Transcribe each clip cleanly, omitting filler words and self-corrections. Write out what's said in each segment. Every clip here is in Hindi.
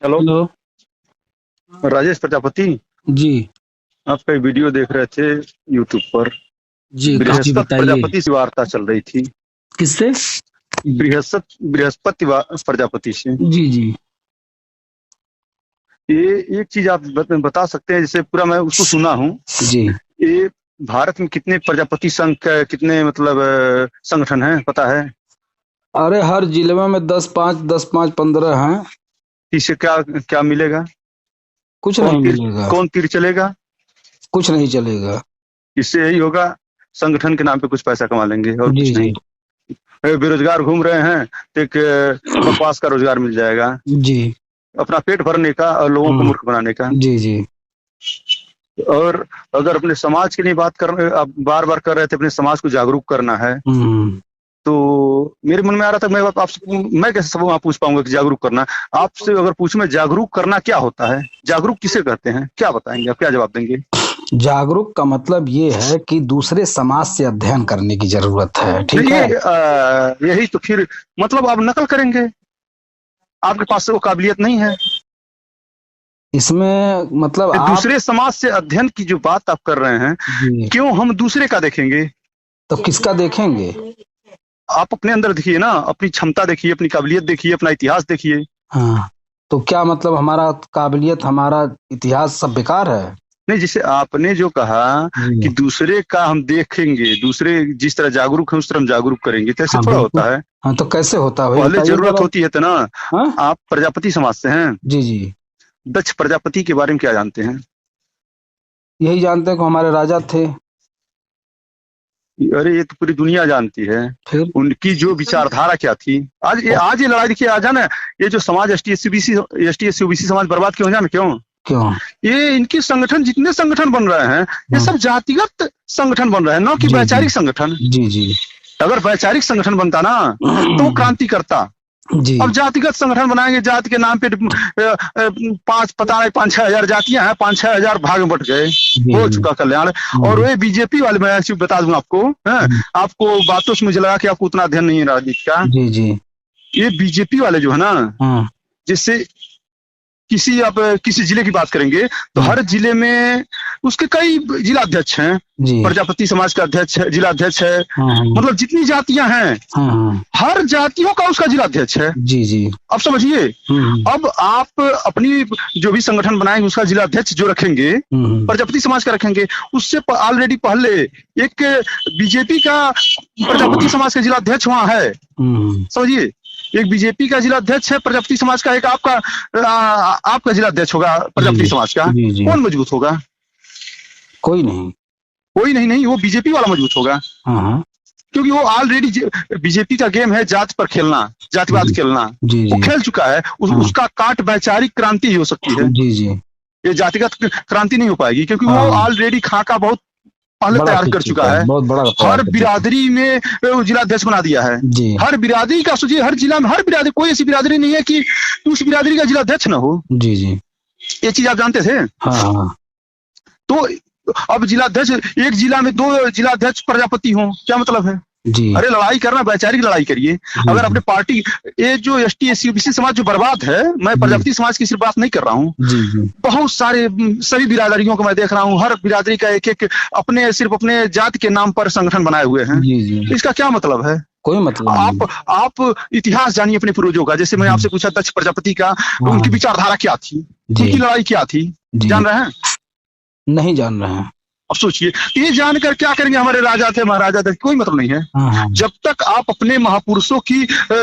हेलो। हेलो। राजेश प्रजापति। जी। आपका एक वीडियो देख रहे थे यूट्यूब पर। जी जी बृहस्पति बताइए। प्रजापति से वार्ता चल रही थी। किससे? बृहस्पति प्रजापति से। जी जी। ये एक चीज आप बता सकते हैं, जैसे पूरा मैं उसको सुना हूँ। जी। ये भारत में कितने प्रजापति संघ कितने मतलब संगठन हैं पता है? अरे हर जिले में 10 5 15 हैं। इससे क्या क्या मिलेगा? कुछ कौन नहीं तीर मिलेगा। कौन तीर चलेगा? कुछ नहीं चलेगा। इससे यही होगा, संगठन के नाम पे कुछ पैसा कमा लेंगे और जी कुछ जी। नहीं। बेरोजगार घूम रहे हैं तो एक बकवास का रोजगार मिल जाएगा, जी। अपना पेट भरने का और लोगों को मूर्ख बनाने का। जी जी। और अगर अपने समाज के लिए बात कर रहे, आप बार बार कर रहे थे अपने समाज को जागरूक करना है, हम्म। तो मेरे मन में आ रहा था मैं आपसे मैं कैसे सब वहां पूछ पाऊंगा कि जागरूक करना। आपसे अगर पूछूं मैं जागरूक करना क्या होता है, जागरूक किसे कहते हैं, क्या बताएंगे आप, क्या जवाब देंगे? जागरूक का मतलब ये है कि दूसरे समाज से अध्ययन करने की जरूरत है, ठीक नहीं है। ये यही तो फिर मतलब आप नकल करेंगे, आपके पास से वो काबिलियत नहीं है। इसमें मतलब आप। दूसरे समाज से अध्ययन की जो बात आप कर रहे हैं, जी। क्यों हम दूसरे का देखेंगे? तो किसका देखेंगे? आप अपने अंदर देखिए ना, अपनी क्षमता देखिए, अपनी काबिलियत देखिए, अपना इतिहास देखिए। हाँ। तो क्या मतलब हमारा काबिलियत, हमारा इतिहास सब बेकार है? नहीं, जैसे आपने जो कहा कि जी। दूसरे का हम देखेंगे, दूसरे जिस तरह जागरूक है उस तरह हम जागरूक करेंगे, तो ऐसे हाँ थोड़ा बिल्कुल। होता है। हाँ तो कैसे होता है भाई, पहले बताइए जरूरत जरा। होती है तो ना। हाँ। आप प्रजापति समाज से हैं। जी जी। दक्ष प्रजापति के बारे में क्या जानते हैं? यही जानते हैं कि हमारे राजा थे। अरे ये तो पूरी दुनिया जानती है। फिर। उनकी जो विचारधारा क्या थी। आज ये लड़ाई देखिए, आज है ना, ये जो समाज S T S C OBC समाज बर्बाद क्यों हो जाए क्यों? क्यों? ये इनके संगठन, जितने संगठन बन रहे हैं, ये हाँ। सब जातिगत संगठन बन रहे हैं, न कि जी जी। वैचारिक संगठन। जी जी। अगर वैचारिक संगठन बनता ना तो वो क्रांति करता। जी अब जातिगत संगठन बनाएंगे, जाति के नाम पे पांच पता नहीं 5-6 हजार जातियां हैं, 5-6 हजार भाग में बट गए। जी। हो जी। चुका कल्याण। और वे बीजेपी वाले, मैं ऐसे बता दूं आपको, है, आपको बातों से मुझे लगा कि आपको उतना अध्ययन नहीं है राजनीति का। जी जी। ये बीजेपी वाले जो है ना, हाँ। जिससे किसी आप किसी जिले की बात करेंगे तो हाँ। हर जिले में उसके कई जिला अध्यक्ष हैं। जी। प्रजापति समाज का अध्यक्ष है, जिला अध्यक्ष है। हाँ हाँ। मतलब जितनी जातियां हैं, हाँ हाँ। हर जातियों का उसका जिला अध्यक्ष है। जी जी। अब समझिए। अब आप अपनी जो भी संगठन बनाएंगे उसका जिला अध्यक्ष जो रखेंगे, प्रजापति समाज का रखेंगे। उससे ऑलरेडी पहले एक बीजेपी का प्रजापति समाज का जिला अध्यक्ष वहां है। समझिए, एक बीजेपी का जिला अध्यक्ष है प्रजापति समाज का, एक आपका जिला अध्यक्ष होगा जी प्रजापति समाज का। जी। जी। कौन मजबूत होगा? कोई नहीं। कोई नहीं, नहीं वो बीजेपी वाला मजबूत होगा। हाँ हाँ। क्योंकि वो ऑलरेडी बीजेपी का गेम है जात पर खेलना, जातिवाद जी खेलना। जी। वो जी। खेल चुका है। हाँ। उसका काट वैचारिक क्रांति ही हो सकती है। जी जी। ये जातिगत क्रांति नहीं हो पाएगी, क्योंकि वो हाँ। ऑलरेडी खाका बहुत पहले बड़ा तैयार सीख कर चुका चुका है, है। बहुत बड़ा तैयार हर कर चुका बिरादरी में वो जिला अध्यक्ष बना दिया है। है। जी हर बिरादरी का सोचिए, हर जिला में हर बिरादरी, कोई ऐसी बिरादरी नहीं है कि उस बिरादरी का जिला अध्यक्ष ना हो। जी। जी। ये चीज आप जानते थे? हाँ हाँ। तो अब जिला अध्यक्ष, एक जिला में 2 जिला अध्यक्ष प्रजापति हो, क्या मतलब है? जी अरे लड़ाई करना, वैचारिक लड़ाई करिए। जी। अगर जी अपने पार्टी, ये जो एसटी एससी ओबीसी समाज जो बर्बाद है, मैं जी। प्रजापति समाज की सिर्फ बात नहीं कर रहा हूँ। जी जी। बहुत सारे सभी बिरादरियों को मैं देख रहा हूँ, हर बिरादरी का एक एक अपने सिर्फ अपने जाति के नाम पर संगठन बनाए हुए हैं। जी जी। इसका क्या मतलब है? कोई मतलब नहीं। आप इतिहास जानिए अपने पूर्वजों का। जैसे मैं आपसे पूछा दक्ष प्रजापति का, हाँ। उनकी विचारधारा क्या थी, जी उनकी लड़ाई क्या थी, जी। जान रहे हैं? नहीं जान रहे हैं। अब सोचिए, ये जानकर क्या करेंगे? हमारे राजा थे, महाराजा थे, कोई मतलब नहीं है। हाँ हाँ। जब तक आप अपने महापुरुषों की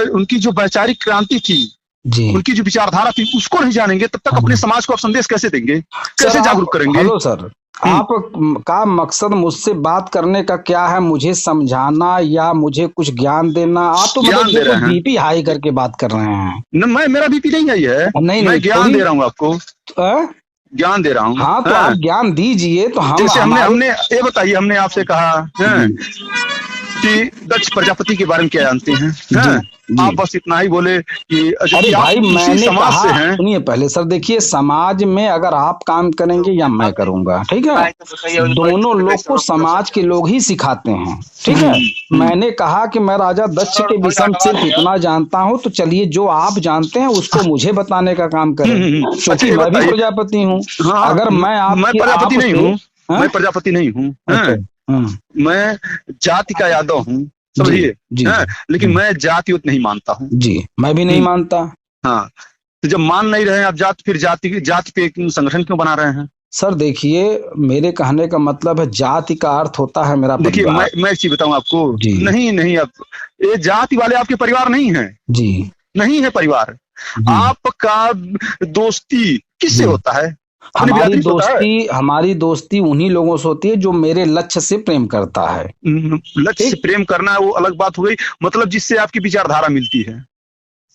उनकी जो वैचारिक क्रांति थी, जी। उनकी जो विचारधारा थी, उसको नहीं जानेंगे, तब तक हाँ। अपने समाज को आप संदेश कैसे देंगे, सर कैसे आप, जागरूक करेंगे? हेलो सर, आप का मकसद मुझसे बात करने का क्या है? मुझे समझाना या मुझे कुछ ज्ञान देना? आप तो मतलब ज्ञान दे देखो रहे हैं। बीपी हाई करके बात कर रहे हैं। न, मेरा बीपी नहीं है, ये नहीं मैं नहीं ज्ञान थोड़ी। दे रहा हूँ आपको, अ? ज्ञान दे रहा हूँ। हाँ तो आप हाँ। ज्ञान दीजिए तो हम जैसे हमने हमारे। हमने ये बताइए, हमने आपसे कहा है जी कि दक्ष प्रजापति के बारे में क्या जानते हैं? हैं? जी। आप बस इतना ही बोले कि अरे जबकि आप भाई उसी मैंने समाज से कहा, हैं। सुनिए पहले सर, देखिए समाज में अगर आप काम करेंगे या मैं करूंगा, ठीक है, दोनों लोग को समाज के लोग ही सिखाते हैं, ठीक है। मैंने कहा कि मैं राजा दक्ष के विषय में सिर्फ इतना जानता हूं, तो चलिए जो आप जानते हैं उसको मुझे बताने का काम करें, अच्छा क्योंकि ये मैं भी बताइए। प्रजापति हूँ। हाँ, अगर मैं मैं आपकी प्रजापति नहीं आपसे हूँ, हाँ? मैं प्रजापति नहीं हूँ, अच्छा, हैं? हाँ, मैं जाति का यादव हूँ, जी समझिए, जी हैं? जी लेकिन जी मैं जाति उत नहीं मानता हूँ। जी, मैं भी नहीं मानता। हाँ, तो जब मान नहीं रहे आप जाति, फिर जाति पे क्यों संगठन क्यों बना रहे हैं? सर देखिए, मेरे कहने का मतलब है जाति का अर्थ होता है मेरा देखिए परिवार। मैं एक चीज बताऊं आपको, जी नहीं नहीं, आप ये जाति वाले आपके परिवार नहीं है, जी नहीं है परिवार। जी आपका दोस्ती किससे जी। होता है? अपने बिरादरी से होता है। हमारी दोस्ती उन्हीं लोगों से होती है जो मेरे लक्ष्य से प्रेम करता है। लक्ष्य से ठीक। प्रेम करना वो अलग बात हो गई, मतलब जिससे आपकी विचारधारा मिलती है।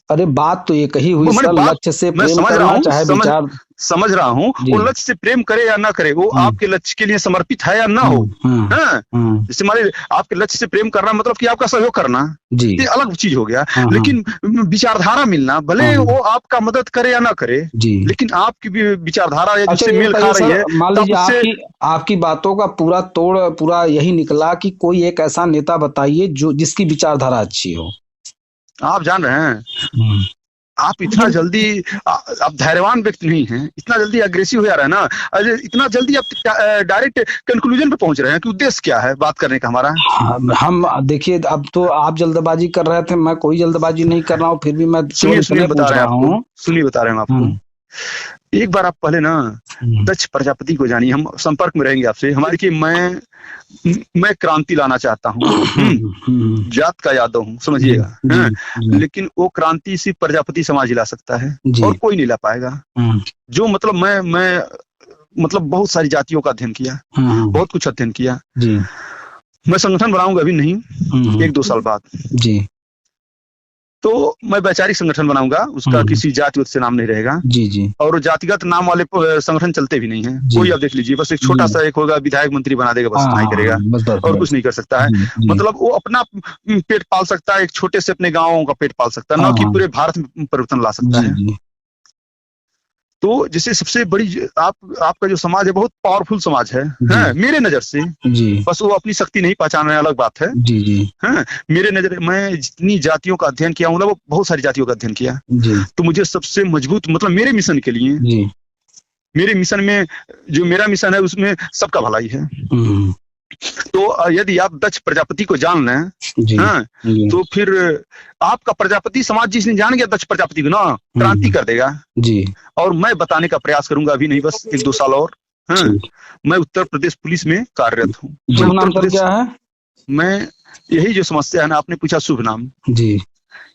अरे बात तो एक ही हुई वो मैंने सर, बात, लक्ष्य से मैं प्रेम समझ रहा करना हूँ, चाहे विचार। समझ रहा हूँ, जी। वो लक्ष्य से प्रेम करे या ना करे, वो आपके लक्ष्य के लिए समर्पित है या ना हो, हैं? जैसे हमारे आपके लक्ष्य से प्रेम करना मतलब कि आपका सहयोग करना, जी ये अलग चीज हो गया। हाँ, लेकिन विचारधारा मिलना, भले वो आपका मदद करे या ना करे, जी। लेकिन आपकी विचारधारा या अच्छा जिससे ये मेल खा बताइए रही सर, है, मान तो आप लीजिए उससे। आपकी बातों का पूरा यही निकला कि कोई एक ऐसा नेता बताइए जो जिसकी विचारधारा अच्छी हो। आप जान रहे हैं, आप इतना जल्दी आप धैर्यवान व्यक्ति नहीं हैं, इतना जल्दी अग्रेसिव हो जा रहा है ना, अरे इतना जल्दी आप डायरेक्ट कंक्लूजन पे पहुंच रहे हैं कि उद्देश्य क्या है बात करने का हमारा। हम देखिए, अब तो आप जल्दबाजी कर रहे थे, मैं कोई जल्दबाजी नहीं कर रहा हूँ, फिर भी मैं केवल सुनिए सुनिए इतने बता पूछ रहे हैं रहा आपको, हूँ। सुनिए बता रहे हैं आपको, एक बार आप पहले ना दक्ष प्रजापति को जानिए, हम संपर्क में रहेंगे आपसे। हमारे देखिए, मैं क्रांति लाना चाहता हूँ, जात का यादव हूँ, समझिएगा, हैं? लेकिन वो क्रांति सिर्फ प्रजापति समाज ही ला सकता है, और कोई नहीं ला पाएगा। जो मतलब मैं मतलब बहुत सारी जातियों का अध्ययन किया, बहुत कुछ अध्ययन किया। मैं संगठन बनाऊंगा अभी नहीं, 1-2 साल बाद जी। तो मैं वैचारिक संगठन बनाऊंगा, उसका किसी जाति से नाम नहीं रहेगा, जी जी। और जातिगत नाम वाले संगठन चलते भी नहीं है। कोई आप देख लीजिए, बस एक छोटा सा एक होगा, विधायक मंत्री बना देगा, बस इतना ही करेगा, और कुछ नहीं कर सकता है। मतलब वो अपना पेट पाल सकता है, एक छोटे से अपने गाँव का पेट पाल सकता है, ना कि पूरे भारत में परिवर्तन ला सकता है। तो जैसे सबसे बड़ी आपका जो समाज है, बहुत पावरफुल समाज है मेरे नजर से। बस वो अपनी शक्ति नहीं पहचान रहे, अलग बात है। हैं? मेरे नजर, मैं जितनी जातियों का अध्ययन किया हूँ ना, वो बहुत सारी जातियों का अध्ययन किया, तो मुझे सबसे मजबूत, मतलब मेरे मिशन के लिए, मेरे मिशन में जो मेरा मिशन है उसमें सबका भलाई है। तो यदि आप दक्ष प्रजापति को जान लें, तो फिर आपका प्रजापति समाज जिस दिन जान गया दक्ष प्रजापति को ना, क्रांति कर देगा जी। और मैं बताने का प्रयास करूंगा, अभी नहीं, बस 1-2 साल और। मैं उत्तर प्रदेश पुलिस में कार्यरत हूँ। नाम सर क्या है? मैं, यही जो समस्या है ना, आपने पूछा शुभ नाम जी,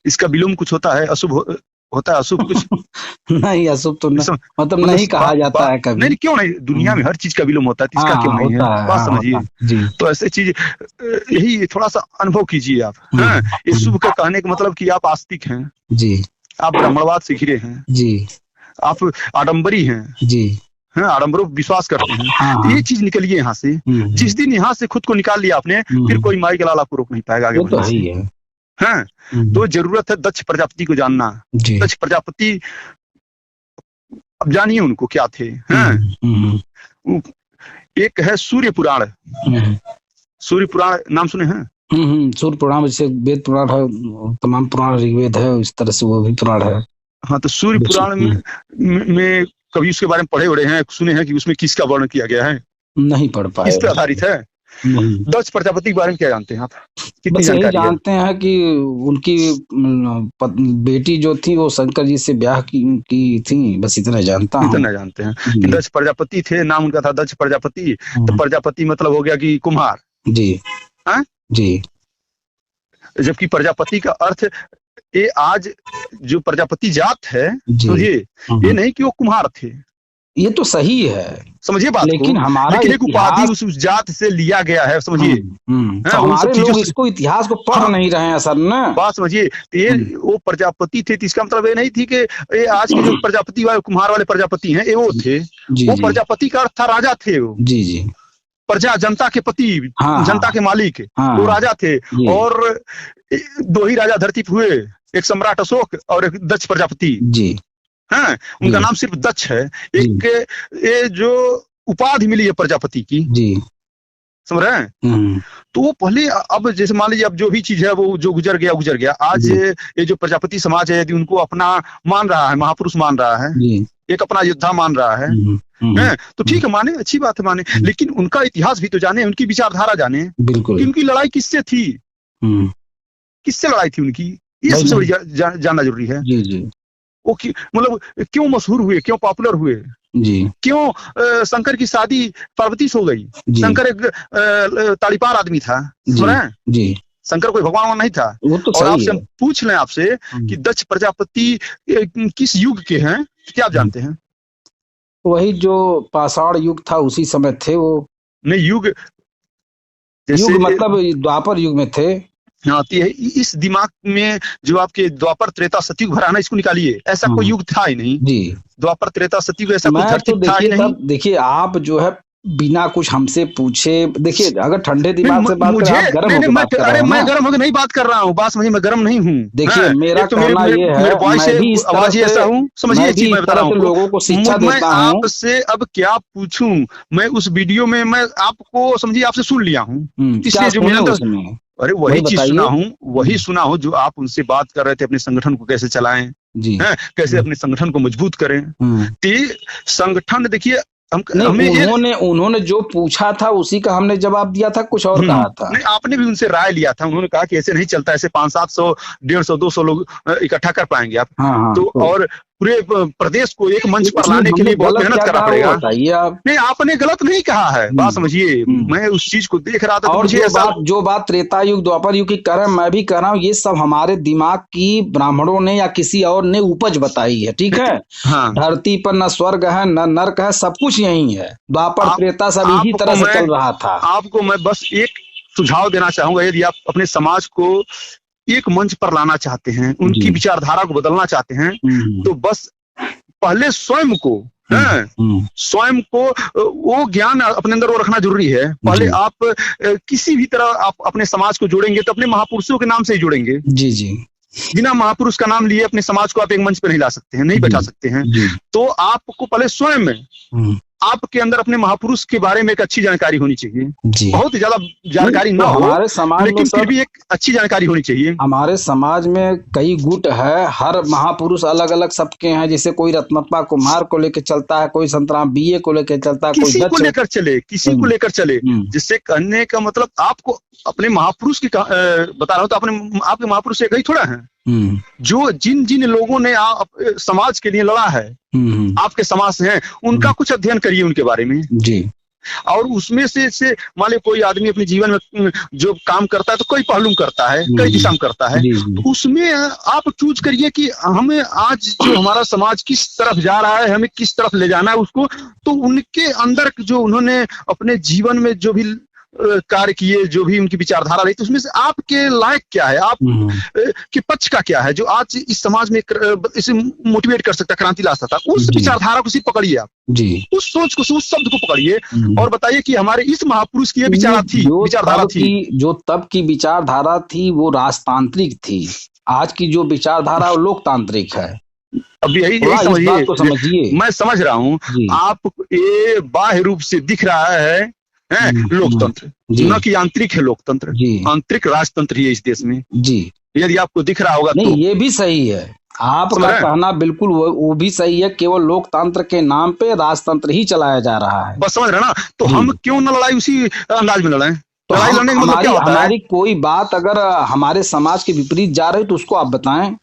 इसका विलोम कुछ होता है, अशुभ होता है, अशुभ कुछ नहीं, अशुभ तो मतलब नहीं कहा जाता है कभी। नहीं, क्यों नहीं, दुनिया में हर चीज का विलोम होता है, इसका क्यों नहीं है, बात समझिए। तो ऐसे चीज, यही थोड़ा सा अनुभव कीजिए आप। ये शुभ का कहने का मतलब कि आप आस्तिक हैं जी, आप ब्राह्मणवाद से घिरे हैं जी, आप आडम्बरी हैं जी, आडम्बरों विश्वास करते हैं। ये चीज निकलिए यहाँ से। जिस दिन यहाँ से खुद को निकाल लिया आपने, फिर कोई माई के लाल आपको रोक नहीं पाएगा आगे बढ़ने से। हैं? तो जरूरत है दक्ष प्रजापति को जानना। दक्ष प्रजापति, अब जानिए उनको क्या थे। हैं? एक है सूर्य पुराण, सूर्य पुराण नाम सुने हैं? सूर्य पुराण जैसे वेद पुराण है, तमाम पुराण ऋग्वेद है, इस तरह से वो भी पुराण है। हाँ, तो सूर्य पुराण में कभी उसके बारे में पढ़े उड़े हैं, सुने हैं कि उसमें किसका वर्णन किया गया है? नहीं पढ़ पाए। किस पे आधारित है? दक्ष प्रजापति के बारे में क्या जानते हैं आप? कितनी जानकारी जानते हैं कि उनकी बेटी जो थी वो शंकर जी से ब्याह की थी, बस इतना जानता हूँ। इतना जानते हैं कि दक्ष प्रजापति थे, नाम उनका था दक्ष प्रजापति। तो प्रजापति मतलब हो गया कि कुम्हार जी। हाँ जी, जबकि प्रजापति का अर्थ, ये आज जो प्रजापति जात है, समझिए, ये नहीं कि वो कुम्हार थे, ये तो सही है, समझिए बात लेकिन को। हमारा लेकिन एक उपाधि उस जात से लिया गया है, समझिए। तो हमारे लोग इसको इतिहास को पढ़ नहीं रहे हैं सर ना, बात समझिए। ये वो प्रजापति थे, तो इसका मतलब ये नहीं थी कि ये आज के जो प्रजापति वाले कुम्हार वाले प्रजापति हैं, ये वो थे। वो प्रजापति का अर्थ था राजा थे वो जी जी। प्रजा जनता के पति, हाँ, जनता के मालिक, हाँ, वो राजा थे। जी, और 2 ही राजा धरती पे हुए, एक सम्राट अशोक और एक दक्ष प्रजापति जी, हैं। उनका जी, नाम सिर्फ दक्ष है। जी, एक ये जो उपाधि मिली है प्रजापति की, जी, समझ रहे हैं। तो वो पहले, अब जैसे मान लीजिए अब जो भी चीज है वो जो गुजर गया गुजर गया। आज जी, ये जो प्रजापति समाज है, यदि उनको अपना मान रहा है, महापुरुष मान रहा है, जी, एक अपना योद्धा मान रहा है, तो ठीक है, माने, अच्छी बात है, माने, लेकिन उनका इतिहास भी तो जाने, उनकी विचारधारा जाने बिल्कुल, कि उनकी लड़ाई किससे थी, किससे लड़ाई थी उनकी, ये सबसे बड़ी जानना जरूरी है। जी, जी, वो मतलब क्यों मशहूर हुए, क्यों पॉपुलर हुए, जी, क्यों शंकर की शादी पार्वती से हो गई। जी, शंकर एक ताड़ीपार आदमी था, सुन रहे हैं। जी, शंकर कोई भगवान नहीं था। वो तो और सही आपसे है। हम पूछ लें आपसे कि दक्ष प्रजापति किस युग के हैं, क्या आप जानते हैं? वही जो पाषाण युग था उसी समय थे वो। नहीं, युग जैसे युग मतलब द्वापर युग में थे। आती है इस दिमाग में, जो आपके द्वापर त्रेता सतयुग भरा ना, इसको निकालिए। ऐसा कोई युग था ही नहीं। जी, द्वापर त्रेता सतयुग ऐसा कोई मैं धरती तो था ही देखिए नहीं। तब देखिए आप जो है बिना कुछ हमसे पूछे, देखिए अगर ठंडे दिमाग से बात मुझे करें, आप गर्म नहीं, होकर बात कर रहे हो मैं ना। गर्म होकर नहीं बात कर रहा हूँ, बात समझिए, मैं गर्म नहीं हूँ। देखिए मेरा एक तो कहना ये मेरे है, वॉइस मैं भी इस तरह आवाज ही ऐसा हूँ, समझिए मैं एक भी चीज इस मैं बता तरह रहा से हूँ लोगों को शिक्षा मैं देता हूँ। आपसे अब क्या पूछूं। मैं उस वीडियो में मैं आपको समझिए आपसे सुन लिया हूँ, क्या इसलिए जो सुने निरंतर, उसमें, अरे वही वही चीज सुना बताइए। हूँ, वही सुना हूँ जो आप उनसे बात कर रहे थे, अपने संगठन को कैसे चलाएं, जी, कैसे अपने संगठन को मजबूत करें। तो ये संगठन देखिए, नहीं हमें एक उन्होंने जो पूछा था उसी का हमने जवाब दिया था, कुछ और कहा था। नहीं, आपने भी उनसे राय लिया था। उन्होंने कहा कि ऐसे नहीं चलता, ऐसे 500-700 150 200 लोग इकट्ठा कर पाएंगे आप। हाँ, तो और पूरे प्रदेश को एक मंच पर इसमें लाने के हमने लिए बहुत गलत मेहनत क्या करना कहा वो पड़ेगा। बताइए आप। नहीं, आपने गलत नहीं कहा है, बात समझिए। मैं उस चीज को देख रहा था, तो और मुझे ऐसा जो बात त्रेता युग द्वापर युग की कह रहे हैं, मैं भी कह रहा हूँ, ये सब हमारे दिमाग की ब्राह्मणों ने या किसी और ने उपज बताई है, ठीक है। हाँ, धरती पर न स्वर्ग है न नर्क है, सब कुछ यही है। द्वापर त्रेता सब इसी आपको तरह से मैं चल रहा था। आपको मैं बस एक सुझाव देना चाहूंगा। यदि आप अपने समाज को एक मंच पर लाना चाहते हैं, उनकी विचारधारा को बदलना चाहते हैं, तो बस पहले स्वयं को स्वयं को वो ज्ञान अपने अंदर वो रखना जरूरी है। पहले आप किसी भी तरह आप अपने समाज को जोड़ेंगे तो अपने महापुरुषों के नाम से ही जोड़ेंगे। जी, जी, बिना महापुरुष का नाम लिए अपने समाज को आप एक मंच पे नहीं ला सकते हैं, नहीं बैठा सकते हैं। तो आपको पहले स्वयं में आपके अंदर अपने महापुरुष के बारे में एक अच्छी जानकारी होनी चाहिए। बहुत ही ज्यादा जानकारी ना हो, हमारे समाज लेकिन फिर भी एक अच्छी जानकारी होनी चाहिए। हमारे समाज में कई गुट है, हर महापुरुष अलग अलग सबके हैं। जैसे कोई रत्नप्पा कुम्हार को लेकर चलता है, कोई संतराम बीए को लेकर चलता है, किसी को लेकर चले, किसी को लेकर चले। जिससे कहने का मतलब आपको अपने महापुरुष की बता रहा हूँ, तो अपने आपके महापुरुष एक ही थोड़ा है। जो जिन जिन लोगों ने समाज के लिए लड़ा है, आपके समाज से हैं, उनका कुछ अध्ययन करिए उनके बारे में जी। और उसमें से मान लीजिए कोई आदमी अपने जीवन में जो काम करता है तो कई पहलू करता है, कई दिशा में करता है, तो उसमें आप चूज करिए कि हमें आज जो हमारा समाज किस तरफ जा रहा है, हमें किस तरफ ले जाना है उसको। तो उनके अंदर जो उन्होंने अपने जीवन में जो भी कार्य किए, जो भी उनकी विचारधारा रही, तो उसमें से आपके लायक क्या है, आप के पक्ष का क्या है जो आज इस समाज में इसे मोटिवेट कर सकता, क्रांति ला सकता। उस विचारधारा को सिर्फ पकड़िए आप जी, उस सोच को, उस शब्द को पकड़िए और बताइए कि हमारे इस महापुरुष की विचारधारा थी, जो तब की विचारधारा थी वो राजतांत्रिक थी। आज की जो विचारधारा वो लोकतांत्रिक है। अब यही समझिए, मैं समझ रहा हूँ आप ये बाह्य रूप से दिख रहा है लोकतंत्र, न कि आंतरिक है लोकतंत्र, आंतरिक राजतंत्र ही है इस देश में जी। यदि आपको दिख रहा होगा नहीं, तो ये भी सही है, आपका कहना बिल्कुल वो भी सही है। केवल लोकतंत्र के नाम पे राजतंत्र ही चलाया जा रहा है, बस समझ रहे ना। तो हम क्यों न लड़ाई उसी अंदाज में लड़ाएं? तो लड़ाई लड़ने का मतलब क्या होता है? हमारी कोई बात अगर हमारे समाज के विपरीत जा रही तो उसको आप बताएं।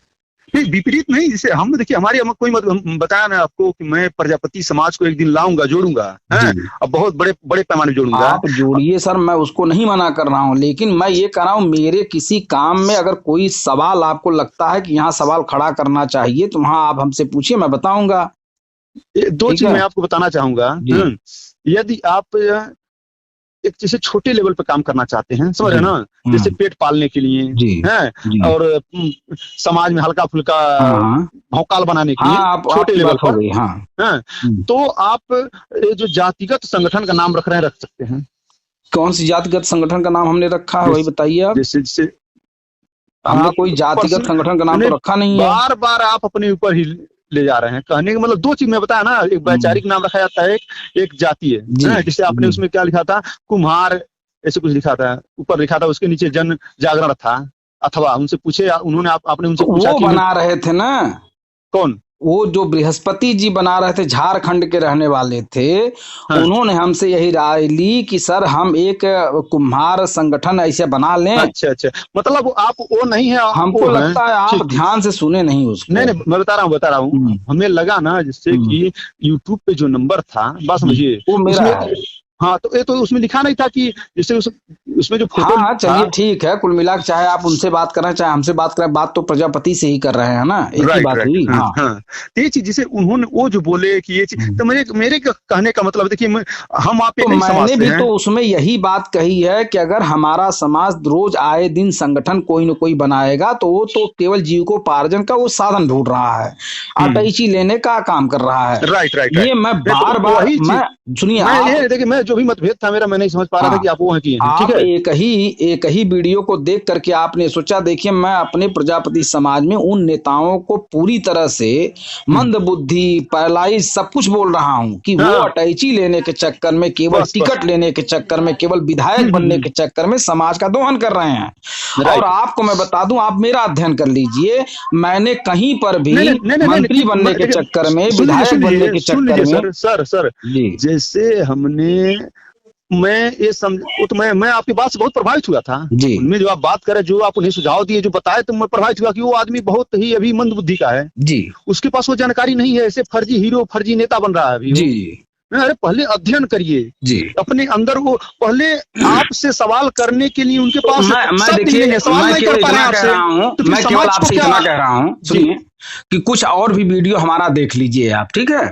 नहीं, विपरीत नहीं। जैसे हम देखिए, हमारी कोई बताया ना आपको कि मैं प्रजापति समाज को एक दिन लाऊंगा, जोड़ूंगा, अब बहुत बड़े बड़े पैमाने जोड़ूंगा। आप जोड़िए सर, मैं उसको नहीं मना कर रहा हूँ, लेकिन मैं ये कह रहा हूँ मेरे किसी काम में अगर कोई सवाल आपको लगता है कि यहाँ सवाल खड़ा करना चाहिए तो वहाँ आप हमसे पूछिए, मैं बताऊंगा। दो चीज मैं आपको बताना चाहूंगा। यदि आप एक जैसे छोटे लेवल पे काम करना चाहते हैं, समझ रहे ना, जैसे पेट पालने के लिए है और समाज में हल्का फुल्का भौकाल बनाने के लिए छोटे लेवल पर, तो आप जो जातिगत संगठन का नाम रख रहे हैं रख सकते हैं। कौन सी जातिगत संगठन का नाम हमने रखा है, वही बताइए आप। जैसे हमने आप कोई जातिगत संगठन का नाम तो रखा नहीं है। बार बार आप अपने ऊपर ही ले जा रहे हैं। कहने का मतलब दो चीज में बताया ना, एक वैचारिक नाम रखा जाता है, एक जातीय। जैसे आपने उसमें क्या लिखा था, कुम्हार ऐसे कुछ लिखा था, ऊपर लिखा था, उसके नीचे जन जागरण था। अथवा उनसे पूछे, उन्होंने आपने उनसे पूछा वो कि बना रहे थे ना, कौन? वो जो बृहस्पति जी बना रहे थे, झारखंड के रहने वाले थे। हाँ। उन्होंने हमसे यही राय ली कि सर हम एक कुम्हार संगठन ऐसे बना लें। अच्छा अच्छा, मतलब आप वो नहीं है, हमको लगता है आप ध्यान से सुने नहीं उसको। नहीं, मैं बता रहा हूँ। हमें लगा ना, जिससे कि यूट्यूब पे जो नंबर था, बात समझिए, वो मेरा है। हाँ, तो ये तो उसमें लिखा नहीं था कि जैसे उसमें जो फोटो। हाँ चलिए ठीक है, कुल मिला चाहे आप उनसे बात करें चाहे हमसे बात करें, बात तो प्रजापति से ही कर रहे हैं ना, एक ही बात हुई। हाँ, हाँ। तो ये चीज, जिसे उन्होंने वो जो बोले कि ये चीज, तो मेरे कहने का मतलब देखिए, हम आप तो मैंने भी तो उसमें यही बात कही है कि अगर हमारा समाज रोज आए दिन संगठन कोई न कोई बनाएगा तो वो तो केवल जीविकोपार्जन का वो साधन ढूंढ रहा है, अटैची लेने का काम कर रहा है। राइट। ये मैं बार बार, मैं सुनिए, देखिए, मैं जो भी मतभेद था मेरा, मैं नहीं समझ पा रहा था कि आप वो हैं कि आप एक ही वीडियो को देख करके आपने सोचा, देखिए मैं अपने प्रजापति समाज में उन नेताओं को पूरी तरह से मंद बुद्धि, पैरालाइज सब कुछ बोल रहा हूं कि वो अटैची लेने के चक्कर में, केवल टिकट लेने के चक्कर में, केवल विधायक बनने के चक्कर में समाज का दोहन कर रहे हैं। और आपको मैं बता दूं, आप मेरा अध्ययन कर लीजिए, मैंने कहीं पर भी मंत्री बनने के चक्कर में, विधायक बनने के चक्कर में, सर जैसे हमने, मैं ये तो मैं आपकी बात से बहुत प्रभावित हुआ था जी। उनमें जो आप बात करें, जो आप उन्हें सुझाव दिए, जो बताए, तो मैं प्रभावित हुआ कि वो आदमी बहुत ही अभी मंद बुद्धि का है जी। उसके पास वो जानकारी नहीं है, ऐसे फर्जी हीरो, फर्जी नेता बन रहा है अभी जी। अरे पहले अध्ययन करिए जी, अपने अंदर वो पहले आपसे सवाल करने के लिए उनके पास देखिए, सवाल नहीं कर पा रहे हैं। मैं केवल आपसे इतना कह रहा हूँ, सुनिए कि कुछ और भी वीडियो हमारा देख लीजिए आप, ठीक है?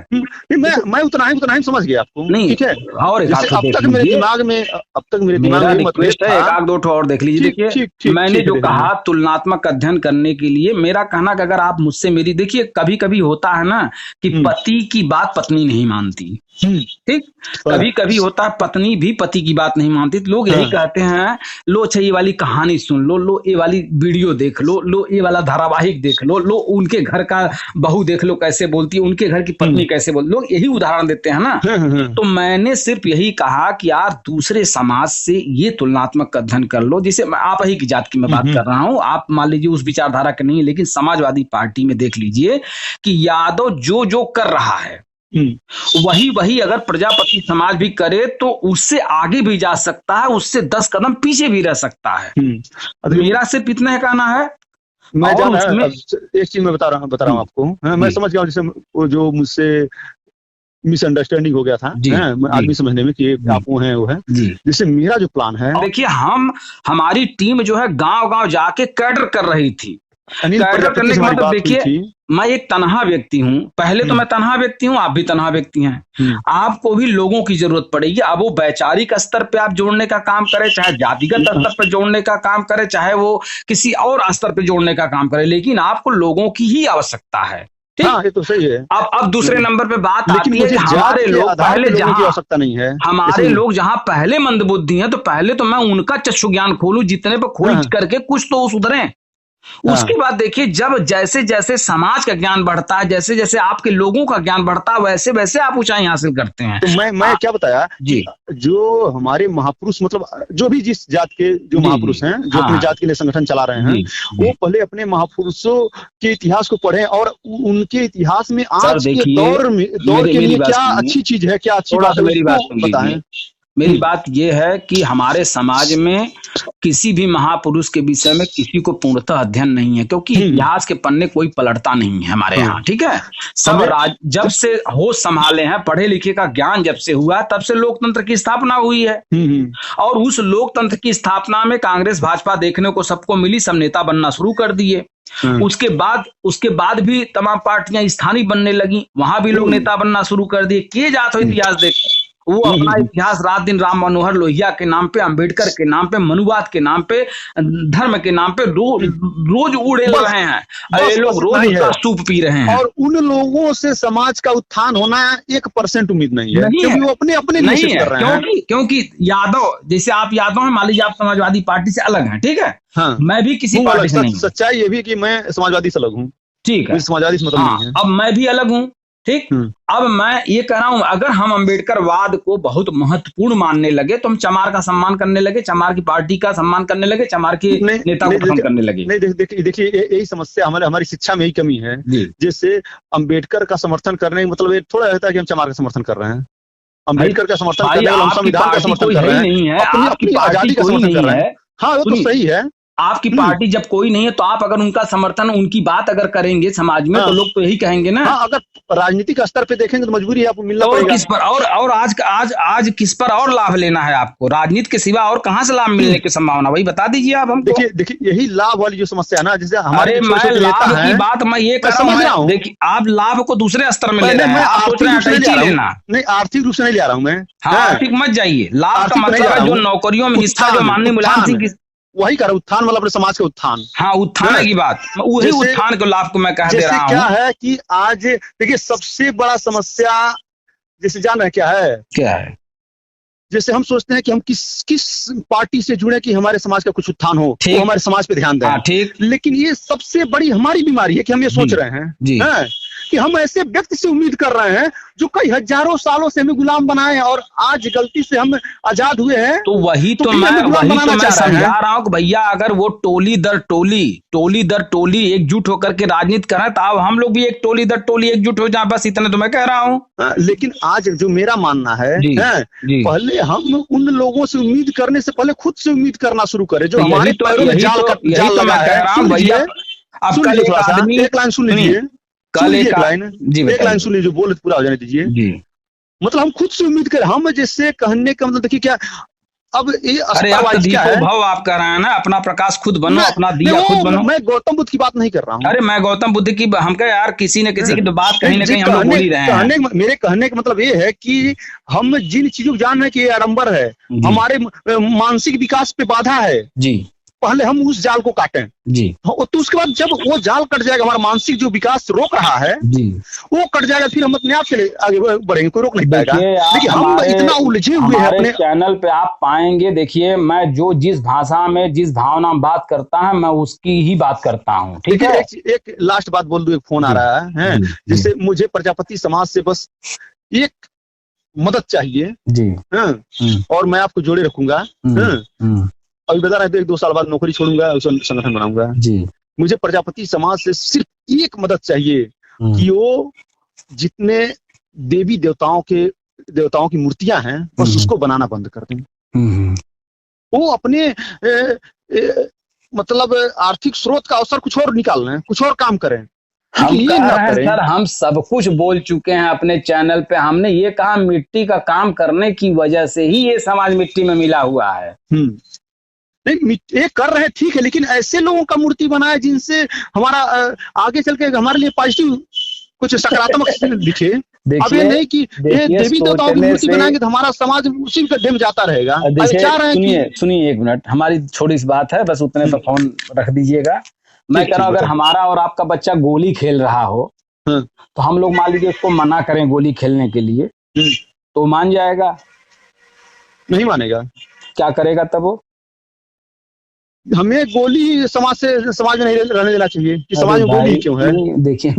मैं उतना ही समझ गया आपको, नहीं ठीक है? और अब तक मेरे दिमाग में रिक्वेस्ट है, एक आध दो और देख लीजिए। देखिए, मैंने जो कहा तुलनात्मक अध्ययन करने के लिए, मेरा कहना कि अगर आप मुझसे मेरी, देखिए कभी कभी होता है ना कि पति की बात पत्नी नहीं मानती, ठीक? कभी कभी होता है पत्नी भी पति की बात नहीं मानती, तो लोग यही कहते हैं, लो अच्छा ये वाली कहानी सुन लो ये वाली वीडियो देख लो ये वाला धारावाहिक देख लो उनके घर का बहू देख लो कैसे बोलती है, उनके घर की पत्नी कैसे बोलती, लोग यही उदाहरण देते हैं ना। तो मैंने सिर्फ यही कहा कि यार दूसरे समाज से ये तुलनात्मक अध्ययन कर लो, जिसे आप ही की जात की मैं बात कर रहा हूँ, आप मान लीजिए उस विचारधारा के नहीं, लेकिन समाजवादी पार्टी में देख लीजिए कि यादव जो कर रहा है वही अगर प्रजापति समाज भी करे तो उससे आगे भी जा सकता है, उससे 10 कदम पीछे भी रह सकता है। मेरा सिर्फ इतना है कहना है। मैं एक चीज मैं बता रहा हूँ आपको, मैं समझ गया, जैसे वो जो मुझसे मिसअंडरस्टैंडिंग हो गया था आदमी समझने में कि आप वो है। जैसे मेरा जो प्लान है, देखिए हमारी टीम जो है गांव जाके कैडर कर रही थी। कैडर करने का मतलब देखिए, मैं एक तनहा व्यक्ति हूँ, पहले तो मैं तनहा व्यक्ति हूँ, आप भी तनहा व्यक्ति हैं, आपको भी लोगों की जरूरत पड़ेगी। अब वो वैचारिक स्तर पे आप जोड़ने का काम करें, चाहे जातिगत स्तर पर जोड़ने का काम करे, चाहे वो किसी और स्तर पे जोड़ने का काम करे, लेकिन आपको लोगों की ही आवश्यकता है। हाँ, ये तो सही है। अब दूसरे नंबर पे बात आती है कि हमारे लोग पहले जहां आवश्यकता नहीं है, हमारे लोग जहां पहले मंदबुद्धि हैं, तो पहले तो मैं उनका चक्षु ज्ञान खोलूं, जितने पे खोज करके कुछ तो सुधरे। उसके बाद देखिए, जब जैसे जैसे समाज का ज्ञान बढ़ता है, जैसे जैसे आपके लोगों का ज्ञान बढ़ता है, वैसे वैसे आप ऊंचाई हासिल करते हैं। तो मैं क्या बताया जी, जो हमारे महापुरुष, मतलब जो भी जिस जात के जो महापुरुष हैं, जो अपनी जात के लिए संगठन चला रहे हैं, वो पहले अपने महापुरुषों के इतिहास को पढ़ें और उनके इतिहास में आज के दौर के लिए क्या अच्छी चीज है, क्या अच्छी बात है, मेरी बात बताएं। मेरी बात यह है कि हमारे समाज में किसी भी महापुरुष के विषय में किसी को पूर्णतः अध्ययन नहीं है, क्योंकि इतिहास के पन्ने कोई पलटता नहीं है हमारे यहाँ, ठीक है? सब जब से होश संभाले हैं, पढ़े लिखे का ज्ञान जब से हुआ, तब से लोकतंत्र की स्थापना हुई है। और उस लोकतंत्र की स्थापना में कांग्रेस भाजपा देखने को सबको मिली, सब नेता बनना शुरू कर दिए। उसके बाद भी तमाम पार्टियां स्थानीय बनने लगी, वहां भी लोग नेता बनना शुरू कर दिए। किए जाते हो इतिहास देख, वो अपना इतिहास रात दिन राम मनोहर लोहिया के नाम पे, अंबेडकर के नाम पे, मनुवाद के नाम पे, धर्म के नाम पे रोज उड़े रहे हैं। ये लोग रोज उसका सूप पी रहे हैं। और उन लोगों से समाज का उत्थान होना 1% उम्मीद नहीं है, क्योंकि वो अपने अपने नहीं कर रहे हैं। क्योंकि यादव, जैसे आप यादव हैं, मान लीजिए आप समाजवादी पार्टी से अलग हैं, ठीक है। हाँ, मैं भी किसी पार्टी से नहीं। सच्चाई ये भी कि मैं समाजवादी से अलग हूँ, ठीक है, समाजवादी से मतलब नहीं है। अब मैं भी अलग हूँ, ठीक। अब मैं ये कह रहा हूं, अगर हम अंबेडकरवाद को बहुत महत्वपूर्ण मानने लगे तो हम चमार का सम्मान करने लगे, चमार की पार्टी का सम्मान करने लगे, चमार के नेता को पसंद करने लगे। नहीं, देखिए यही समस्या हमारी शिक्षा में ही कमी है। जैसे अंबेडकर का समर्थन करने का मतलब ये थोड़ा रहता है कि हम चमार का समर्थन कर रहे हैं। अंबेडकर का समर्थन कर रहे हैं, हम संविधान का समर्थन कर रहे हैं, अपनी आजादी का समर्थन कर रहे हैं। हाँ, वो तो सही है। आपकी पार्टी जब कोई नहीं है तो आप अगर उनका समर्थन, उनकी बात अगर करेंगे समाज में, तो लोग तो यही कहेंगे ना। हाँ, अगर राजनीतिक स्तर पे देखेंगे तो मजबूरी है, आपको मिलना पड़ेगा। किस पर और आज किस पर और लाभ लेना है आपको? राजनीति के सिवा और कहाँ से लाभ मिलने की संभावना, वही बता दीजिए आप हमको। देखिए यही लाभ वाली जो समस्या है ना, जैसे हमारे लाभ की बात मैं ये कर रहा हूँ। देखिए, आप लाभ को दूसरे स्तर में ले रहे हैं, आप सोच रहे हैं लेना। नहीं, आर्थिक रूप से नहीं ले रहा हूँ मैं। आर्थिक मत जाइए, लाभ का मतलब है जो नौकरियों में हिस्सा जो माननीय मुलायम सिंह की, वही कर उत्थान वाला, अपने समाज के उत्थान। हाँ, उत्थान की बात, वही उत्थान के लाभ को मैं कह दे रहा हूँ। क्या है कि आज देखिए सबसे बड़ा समस्या, जैसे जान रहे क्या है? जैसे हम सोचते हैं कि हम किस पार्टी से जुड़े कि हमारे समाज का कुछ उत्थान हो, वो हमारे समाज पे ध्यान दें। ठीक। लेकिन ये सबसे बड़ी हमारी बीमारी है कि हम ये सोच रहे हैं कि हम ऐसे व्यक्ति से उम्मीद कर रहे हैं जो कई हजारों सालों से हमें गुलाम बनाए, और आज गलती से हम आजाद हुए हैं। तो वही तो मैं समझा रहा हूँ कि भैया, अगर वो टोली दर टोली एकजुट होकर के राजनीति करें, तो अब हम लोग भी एक टोली दर टोली एकजुट हो जाए, बस इतना तो मैं कह रहा हूँ। लेकिन आज जो मेरा मानना है, पहले हम उन लोगों से उम्मीद करने से पहले खुद से उम्मीद करना शुरू करें जो हमारे पैरों में जाल लगा है। एक लाइन सुन लीजिए, एक लाइन सुनिए जो बोले पूरा हो जाने दीजिए। मतलब हम खुद से उम्मीद करें, हम जैसे कहने का मतलब देखिए क्या, अब ये भाव आप कह रहे हैं ना, अपना प्रकाश खुद बनो, अपना दिया खुद बनो। मैं गौतम बुद्ध की बात नहीं कर रहा हूँ। अरे मैं गौतम बुद्ध की, हम कह यार किसी न किसी की तो बात कहीं ना कहीं हम लोग बोल ही रहे हैं। मेरे कहने का मतलब ये है कि हम जिन चीजों को जान रहे हैं कि ये आडंबर है, हमारे मानसिक विकास पे बाधा है जी, पहले हम उस जाल को काटें जी। तो उसके बाद जब वो जाल कट जाएगा, हमारा मानसिक जो विकास रोक रहा है जी, वो कट जाएगा, फिर हम अपने आप चले आगे बढ़ेंगे, कोई रोक नहीं पाएगा। देखिए हम इतना उलझे हुए हैं अपने चैनल पे, आप पाएंगे। देखिए, मैं जो जिस भाषा में जिस भावना में बात करता है, मैं उसकी ही बात करता हूँ, ठीक है। एक लास्ट बात बोल दूं, एक फोन आ रहा है, जिससे मुझे प्रजापति समाज से बस एक मदद चाहिए जी, और मैं आपको जोड़े रखूंगा। अभी बता रहे थे 1-2 साल बाद नौकरी छोड़ूंगा, संगठन बनाऊंगा जी। मुझे प्रजापति समाज से सिर्फ एक मदद चाहिए कि वो जितने देवी देवताओं की मूर्तियां हैं, बस उसको बनाना बंद कर दें। वो अपने मतलब आर्थिक स्रोत का अवसर कुछ और निकाल लें, कुछ और काम करें। सर, हम सब कुछ बोल चुके हैं अपने चैनल पे। हमने ये कहा मिट्टी का काम करने की वजह से ही ये समाज मिट्टी में मिला हुआ है। नहीं, ये कर रहे हैं ठीक है, लेकिन ऐसे लोगों का मूर्ति बनाए जिनसे हमारा आगे चल के हमारे लिए पॉजिटिव कुछ सकारात्मक दिखे। अब ये नहीं कि ये देवी देवताओं की मूर्ति बनाएंगे तो हमारा समाज उसी के ढेम जाता रहेगा। सुनिए 1 मिनट, हमारी छोटी सी बात है, बस उतने पर फोन रख दीजिएगा। मैं कह रहा हूँ, अगर हमारा और आपका बच्चा गोली खेल रहा हो तो हम लोग मान लीजिए उसको मना करें गोली खेलने के लिए, तो मान जाएगा? नहीं मानेगा। क्या करेगा तब वो? हमें गोली समाज में नहीं रहने देना चाहिए कि समाज में गोली क्यों है। देखिए,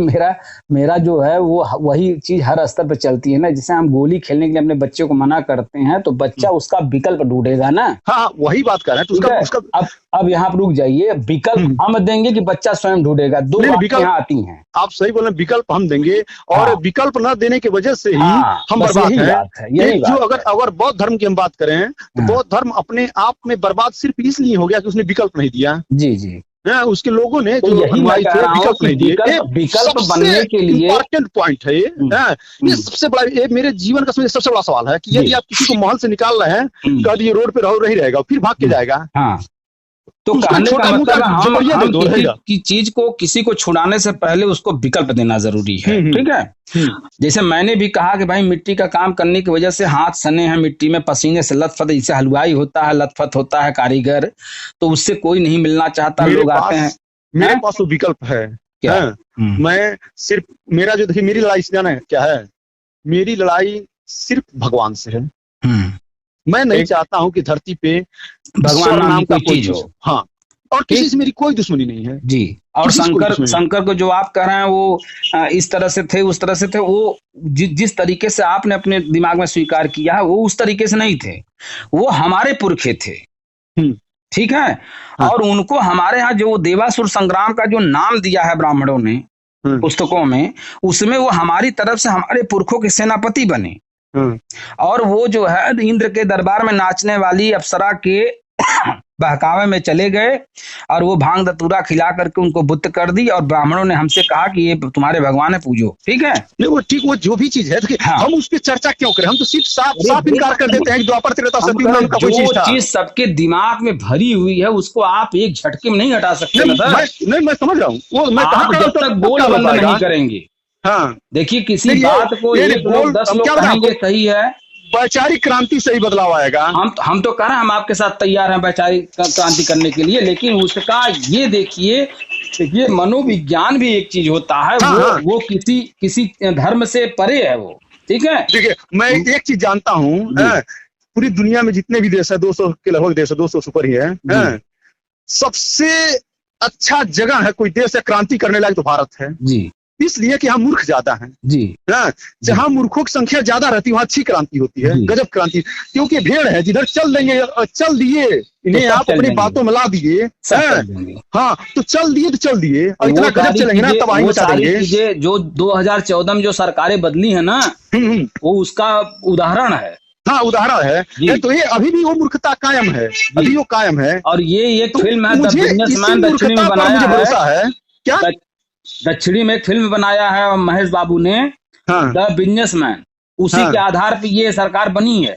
मेरा जो है वो वही चीज हर स्तर पे चलती है ना। जैसे हम गोली खेलने के लिए अपने बच्चे को मना करते हैं तो बच्चा उसका विकल्प ढूंढेगा ना। हाँ, वही बात कर रहे हैं। उसका अब यहाँ पर रुक जाइए, विकल्प हम देंगे कि बच्चा स्वयं ढूंढेगा? 2 बातें यहाँ आती हैं। आप सही बोल रहे हैं, विकल्प हम देंगे, और विकल्प न देने की वजह से ही हम बर्बाद हैं। जो अगर बौद्ध धर्म की हम बात करें तो बौद्ध धर्म अपने आप में बर्बाद सिर्फ इसलिए हो गया कि उसने विकल्प नहीं दिया जी जी। उसके लोगों ने तो यही विकल्प नहीं दिए। विकल्प बनने के लिए इम्पोर्टेंट पॉइंट है ये सबसे बड़ा, ये मेरे जीवन का सबसे बड़ा सवाल है कि यदि आप किसी को महल से निकाल रहे हैं, कभी ये रोड पे रह ही रहेगा, फिर भाग के जाएगा। तो उसका कहने का छोटा मतलब है मोटा जबरिया दे हम दो, किसी रहेगा। की चीज को किसी को छुड़ाने से पहले उसको विकल्प देना जरूरी है। ठीक है, जैसे मैंने भी कहा कि भाई मिट्टी का काम करने की वजह से हाथ सने हैं मिट्टी में, पसीने से लथपथ, इससे हलवाई होता है, लथपथ होता है कारीगर, तो उससे कोई नहीं मिलना चाहता, मेरे लोग आते हैं। मेरे हैं? पास वो विकल्प है। क्या? हैं? मैं सिर्फ मेरा जो देखिए मेरी लड़ाई से जाना है क्या है, मेरी लड़ाई सिर्फ भगवान से है। मैं नहीं चाहता हूं कि धरती पे भगवान ईश्वर नाम की का कोई कोई चीज हो। हाँ, और किसी से मेरी कोई दुश्मनी नहीं है जी। और किसी से कोई दुश्मनी नहीं। शंकर को जो आप कह रहे हैं वो इस तरह से थे, उस तरह से थे, वो जिस तरीके से आपने अपने दिमाग में स्वीकार किया है वो उस तरीके से नहीं थे, वो हमारे पुरखे थे। ठीक है। हाँ। और उनको हमारे यहाँ जो देवासुर संग्राम का जो नाम दिया है ब्राह्मणों ने पुस्तकों में, उसमें वो हमारी तरफ से हमारे पुरखों के सेनापति बने। और वो जो है इंद्र के दरबार में नाचने वाली अप्सरा के बहकावे में चले गए और वो भांग धतूरा खिला करके उनको बुत्त कर दी, और ब्राह्मणों ने हमसे कहा कि ये तुम्हारे भगवान है, पूजो। ठीक है, नहीं वो ठीक, वो जो भी चीज है हाँ। हम उस पर चर्चा क्यों करें, हम तो सिर्फ साफ इनकार कर देते हैं कि द्वापर त्रेता सतयुग में उनका कोई चीज था। चीज सबके दिमाग में भरी हुई है उसको आप एक झटके में नहीं हटा सकते। नहीं मैं समझ रहा हूँ, वो मैं आप जब तक बोल बंद नहीं करेंगे। हाँ, देखिए किसी बात को एक लोग 10 लोग कहेंगे सही है, वैचारिक क्रांति से ही बदलाव आएगा। हम तो कह रहे हैं हम आपके साथ तैयार हैं वैचारिक क्रांति करने के लिए, लेकिन उसका ये देखिए मनोविज्ञान भी एक चीज होता है। वो किसी धर्म से परे है वो। ठीक है, देखिए मैं एक चीज जानता हूँ, पूरी दुनिया में जितने भी देश है 200 के लगभग देश है, 200 से ऊपर ही है, सबसे अच्छा जगह है कोई देश है क्रांति करने लायक तो भारत है जी, इसलिए कि यहाँ मूर्ख ज्यादा हैं जी। जहाँ मूर्खों की संख्या ज्यादा रहती है वहाँ अच्छी क्रांति होती है, गजब क्रांति। क्योंकि भीड़ है, जिधर चल देंगे, चल दिए इन्हें, आप अपनी बातों में ला दिए, हाँ तो चल दिए और इतना गजब चलेंगे ना तब आगे बता देंगे। जो 2014 में जो सरकारें बदली है ना, वो उसका उदाहरण है। हाँ उदाहरण है, तो ये अभी भी वो मूर्खता कायम है, अभी वो कायम है। और ये एक फिल्म है मुझे इसी मूर्खता पर मुझे भरोसा है। क्या दक्षिणी में एक फिल्म बनाया है महेश बाबू ने, द बिजनेसमैन, उसी के आधार पर ये सरकार बनी है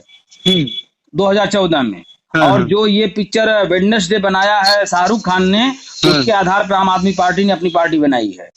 2014 में। और जो ये पिक्चर वेडनेसडे बनाया है शाहरुख खान ने, उसके आधार पर आम आदमी पार्टी ने अपनी पार्टी बनाई है।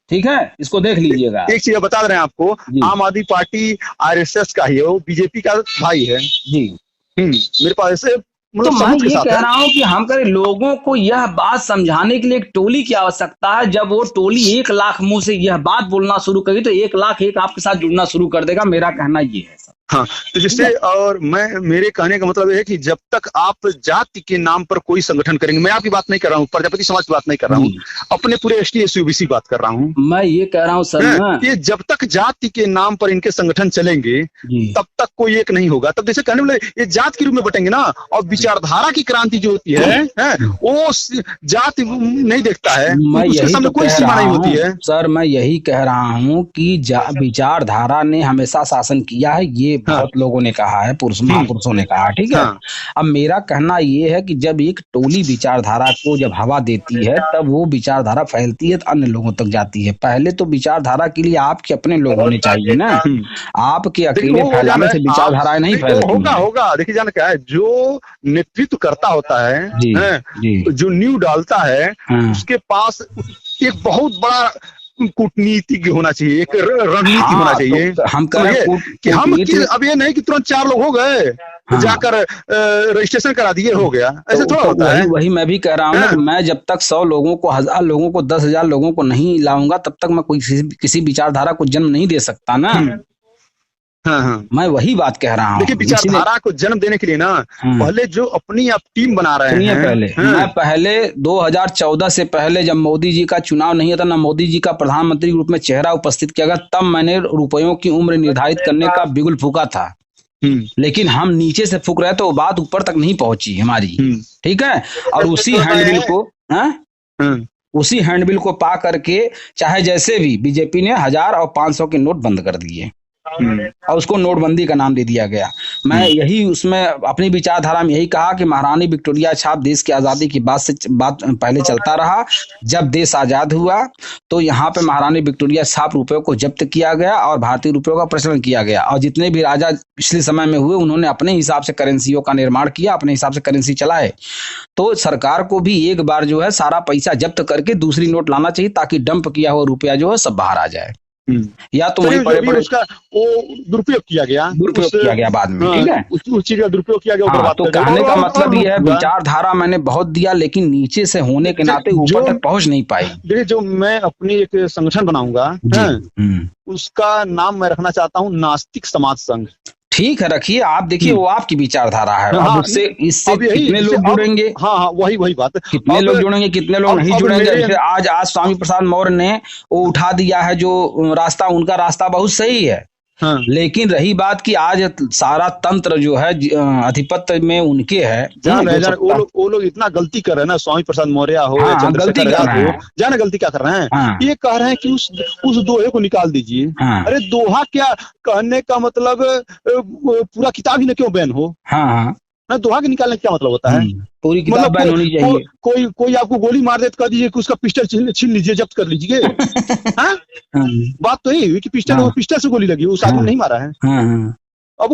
ठीक है, इसको देख लीजिएगा। एक चीज बता रहे हैं आपको, आम आदमी पार्टी आरएसएस का ही है, वो बीजेपी का भाई है जी। मेरे पास ऐसे तो मैं ये कह रहा हूँ कि हम करें लोगों को यह बात समझाने के लिए एक टोली की आवश्यकता है। जब वो टोली 1 लाख मुंह से यह बात बोलना शुरू करेगी तो 1 लाख एक आपके साथ जुड़ना शुरू कर देगा। मेरा कहना ये है। हाँ, तो जिससे और मेरे कहने का मतलब है कि जब तक आप जाति के नाम पर कोई संगठन करेंगे, मैं आपकी बात नहीं कर रहा हूँ, प्रजापति समाज की बात नहीं कर रहा हूँ, अपने पूरे एसटी एससी ओबीसी बात कर रहा हूँ। मैं ये कह रहा हूँ सर कि जब तक जाति के नाम पर इनके संगठन चलेंगे तब तक कोई एक नहीं होगा। तब जैसे कहने वाले ये जात के रूप में बटेंगे ना, और विचारधारा की क्रांति जो होती है वो जाति नहीं देखता है, उसके सामने कोई सीमा नहीं होती है। सर मैं यही कह रहा हूँ कि विचारधारा ने हमेशा शासन किया है, ये बहुत लोगों ने कहा है, महापुरुषों ने कहा। ठीक है, अब मेरा कहना ये है कि जब एक टोली विचारधारा को जब हवा देती है तब वो विचारधारा फैलती है तो अन्य लोगों तक जाती है। पहले तो विचारधारा के लिए आपके अपने लोग होने चाहिए ना, आपके अकेले फैलाने से विचारधाराएं नहीं फैलती। होगा देखिए जाना क्या है, जो नेतृत्व करता होता है, जो नींव डालता है, उसके पास एक बहुत बड़ा कूटनीति होना चाहिए, एक रणनीति होना चाहिए। तो हम कि हम अब ये नहीं कि तुरंत 4 लोग हो गए जाकर रजिस्ट्रेशन करा दिए हो गया, ऐसे थोड़ा होता है। वही मैं भी कह रहा हूँ कि मैं जब तक 100 लोगों को, 1000 लोगों को, 10,000 लोगों को नहीं लाऊंगा तब तक मैं कोई किसी विचारधारा को जन्म नहीं दे सकता ना। मैं वही बात कह रहा हूँ। देखिए विचारधारा को जन्म देने के लिए ना पहले जो अपनी आप टीम बना रहे हैं, मैं पहले 2014 से पहले जब मोदी जी का चुनाव नहीं होता, ना मोदी जी का प्रधानमंत्री के रूप में चेहरा उपस्थित किया गया, तब मैंने रुपयों की उम्र निर्धारित करने का बिगुल फूका था। लेकिन हम नीचे से फूक रहे तो बात ऊपर तक नहीं पहुंची हमारी। ठीक है, और उसी हैंडबिल को पा करके चाहे जैसे भी बीजेपी ने 1000 और 500 के नोट बंद कर दिए और उसको नोटबंदी का नाम दे दिया गया। मैं यही उसमें अपनी विचारधारा में यही कहा कि महारानी विक्टोरिया छाप देश की आजादी की बात पहले चलता रहा। जब देश आजाद हुआ तो यहाँ पे महारानी विक्टोरिया छाप रुपयों को जब्त किया गया और भारतीय रुपयों का प्रचलन किया गया, और जितने भी राजा पिछले समय में हुए उन्होंने अपने हिसाब से करेंसियों का निर्माण किया, अपने हिसाब से करेंसी चलाए। तो सरकार को भी एक बार जो है सारा पैसा जब्त करके दूसरी नोट लाना चाहिए, ताकि डंप किया हुआ रुपया जो है सब बाहर आ जाए। या तो वही बड़े उसका वो दुरुपयोग किया गया बाद में, ठीक है, उस चीज का दुरुपयोग किया गया। हाँ, तो कहने का मतलब ये है, विचारधारा मैंने बहुत दिया, लेकिन नीचे से होने के नाते ऊपर तक पहुंच नहीं पाई। देखिए, जो मैं अपनी एक संगठन बनाऊंगा, उसका नाम मैं रखना चाहता हूँ नास्तिक समाज संघ। ठीक है, रखिए आप। देखिए वो आपकी विचारधारा है। हाँ, इससे कितने लोग जुड़ेंगे? हाँ, वही बात। कितने लोग जुड़ेंगे, कितने लोग नहीं जुड़ेंगे? जैसे आज स्वामी प्रसाद मौर्य ने वो उठा दिया है जो रास्ता, उनका रास्ता बहुत सही है। हाँ। लेकिन रही बात कि आज सारा तंत्र जो है अधिपत्य में उनके है। वो लोग इतना गलती कर रहे हैं ना, स्वामी प्रसाद मौर्य हो, गलती कर रहे हैं। जाने गलती क्या कर रहे हैं? हाँ। ये कह रहे हैं कि उस दोहे को निकाल दीजिए। हाँ। अरे दोहा क्या, कहने का मतलब पूरा किताब ही न क्यों बैन हो? हाँ। ना, दोहा के निकालने का क्या मतलब होता है? पूरी किताब बैन होनी चाहिए। कोई आपको गोली मार दे तो कह दीजिए कि उसका पिस्टल छीन लीजिए, जब्त कर लीजिए। बात तो यही हुई कि पिस्टल से गोली लगी, उस आदमी नहीं मारा है। अब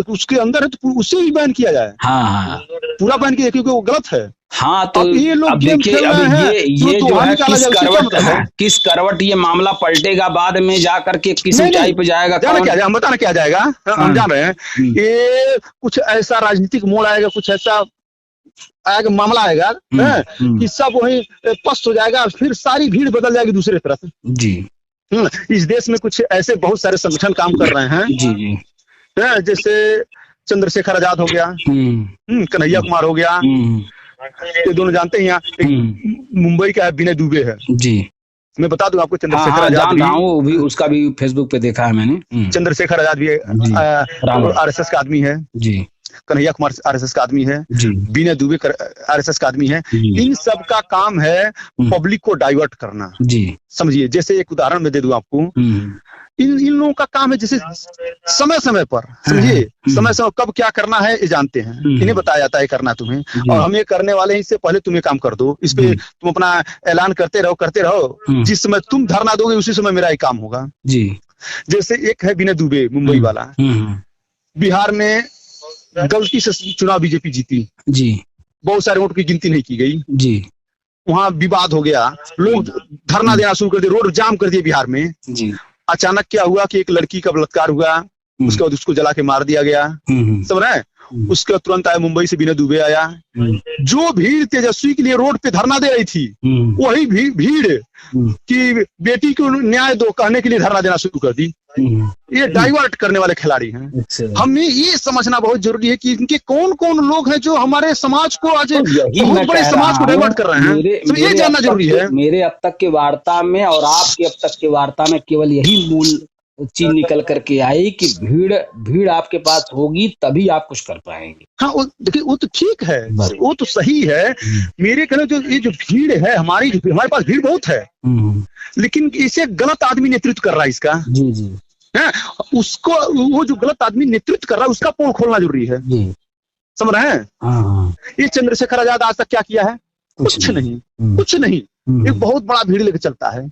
उसके अंदर है तो उससे भी बैन किया जाए। पूरा बैन किया, क्योंकि वो गलत है। हाँ, तो ये लोग देखिए, ये जो है किस करवट ये मामला पलटेगा, बाद में जाकर के किस ऊंचाई पे जाएगा। हम बताना क्या जाएगा, हम जान रहे हैं। ये कुछ ऐसा राजनीतिक मोड़ आएगा, कुछ ऐसा आएगा, मामला आएगा कि सब वही पस्त हो जाएगा, फिर सारी भीड़ बदल जाएगी दूसरे तरफ जी। इस देश में कुछ ऐसे बहुत सारे संगठन काम कर रहे हैं जी। जैसे चंद्रशेखर आजाद हो गया, कन्हैया कुमार हो गया, ये दोनों जानते हैं। यहाँ मुंबई का विनय दुबे है जी। मैं बता दूं आपको, चंद्रशेखर आजाद भी, उसका भी फेसबुक पे देखा है मैंने। चंद्रशेखर आजाद भी आरएसएस का आदमी है जी। कन्हैया कुमार आरएसएस का आदमी है, विनय दुबे आरएसएस का आदमी है। इन सब का काम है पब्लिक को डाइवर्ट करना जी। समझिए, जैसे एक उदाहरण मैं दे दूं आपको। इन लोगों का काम है, जैसे समय समय पर, समझिए, समय समय कब क्या करना है ये जानते हैं, इन्हें बताया जाता है करना तुम्हें, और हम ये करने वाले हैं, इससे पहले तुम ये काम कर दो, इस पे तुम अपना ऐलान करते रहो। जिस समय तुम धरना दोगे उसी समय मेरा ये काम होगा जी। जैसे एक है विनय दुबे, मुंबई वाला, बिहार में गलती से चुनाव बीजेपी जीती जी। बहुत सारे वोट की गिनती नहीं की गई जी। वहां विवाद हो गया, लोग धरना देना शुरू कर दिए, रोड जाम कर दिए बिहार में जी। अचानक क्या हुआ कि एक लड़की का बलात्कार हुआ, उसके बाद उसको जला के मार दिया गया, समझ रहे हैं। उसके बाद तुरंत आया, मुंबई से विनय दुबे आया। जो भीड़ तेजस्वी के लिए रोड पे धरना दे रही थी, वही भीड़ कि बेटी को न्याय दो कहने के लिए धरना देना शुरू कर दी। ये डाइवर्ट करने वाले खिलाड़ी हैं। हमें ये समझना बहुत जरूरी है कि इनके कौन कौन लोग हैं जो हमारे समाज को आज बहुत बड़े समाज को डाइवर्ट कर रहे हैं। तो ये जानना जरूरी है। मेरे अब तक के वार्ता में और आपके अब तक के वार्ता में केवल यही मूल चीज निकल करके आई कि भीड़ आपके पास होगी तभी आप कुछ कर पाएंगे। हाँ, देखिए वो तो ठीक है, वो तो सही है। मेरे कहने जो ये जो भीड़ है, हमारे पास भीड़ बहुत है, लेकिन इसे गलत आदमी नेतृत्व कर रहा है इसका जी जी। है उसको, वो जो गलत आदमी नेतृत्व कर रहा है उसका पोल खोलना जरूरी है, समझ रहे हैं। ये चंद्रशेखर आजाद आज तक क्या किया है? कुछ नहीं। एक बहुत बड़ा भीड़ लेकर चलता है।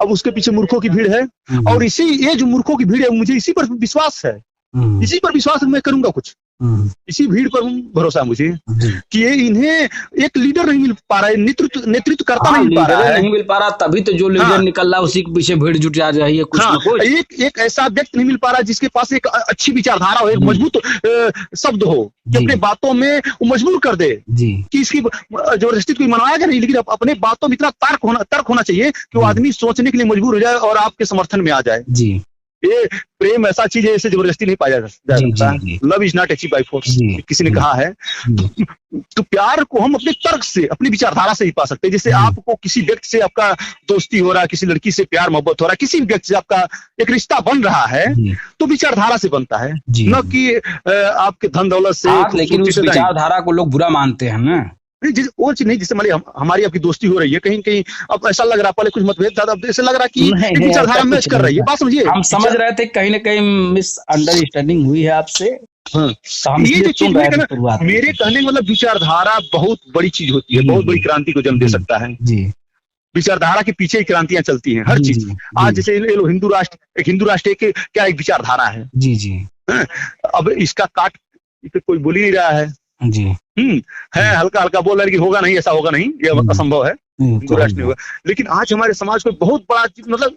अब उसके पीछे मूर्खों की भीड़ है, और ये जो मूर्खों की भीड़ है, मुझे इसी पर विश्वास है, मैं करूंगा कुछ। इसी भीड़ पर भरोसा है मुझे कि ये इन्हें एक लीडर नहीं मिल पा रहा है, नेतृत्व करता नहीं मिल पा रहा, तभी तो जो लीडर निकल रहा है उसी के पीछे भीड़ जुट जा रही है। कुछ एक ऐसा व्यक्ति नहीं मिल पा रहा जिसके पास एक अच्छी विचारधारा हो, एक मजबूत शब्द हो, कि अपने बातों में वो मजबूर कर दे कि इसकी जबरदस्ती कोई मनवाया नहीं, लेकिन अपने बातों में इतना तर्क होना चाहिए कि वो आदमी सोचने के लिए मजबूर हो जाए और आपके समर्थन में आ जाए जी। ये प्रेम ऐसा चीज है, इसे जबरदस्ती नहीं पाया जा सकता। Love is not achieve by force, किसी ने कहा है। तो प्यार को हम अपने तर्क से, अपनी विचारधारा से ही पा सकते हैं। जैसे आपको किसी व्यक्ति से आपका दोस्ती हो रहा है, किसी लड़की से प्यार मोहब्बत हो रहा है, किसी व्यक्ति से आपका एक रिश्ता बन रहा है, तो विचारधारा से बनता है, न कि आपके धन दौलत से। लेकिन उस विचारधारा को लोग बुरा मानते हैं ना, वो चीज नहीं। जिससे हमारी आपकी दोस्ती हो रही है, कहीं अब ऐसा लग रहा, पहले कुछ मतभेद था, अब ऐसा लग रहा कि विचारधारा मैच कर रही है। बात समझिए, हम समझ रहे थे कहीं ना कहीं मिसअंडरस्टैंडिंग हुई है आपसे। हाँ, तो हम ये इसलिए जो चीज सुन रहे थे शुरुआत में। मेरे कहने का मतलब विचारधारा बहुत बड़ी चीज होती है, जी, बहुत बड़ी जी, क्रांति को जन्म दे जी, सकता है। जी, विचारधारा के पीछे ही क्रांतियां चलती हैं, हर जी, चीज। जी, आज जी, जैसे ये लो हिंदू राष्ट्र एक क्या एक विचारधारा है। जी, जी, हाँ, अब इसका काट इस पे कोई बोल ही नहीं रहा है। जी, है हल्का हल्का बोल रहा है कि होगा नहीं, ऐसा होगा नहीं, ये असंभव है, हिंदू तो राष्ट्र नहीं होगा। लेकिन आज हमारे समाज को बहुत बड़ा मतलब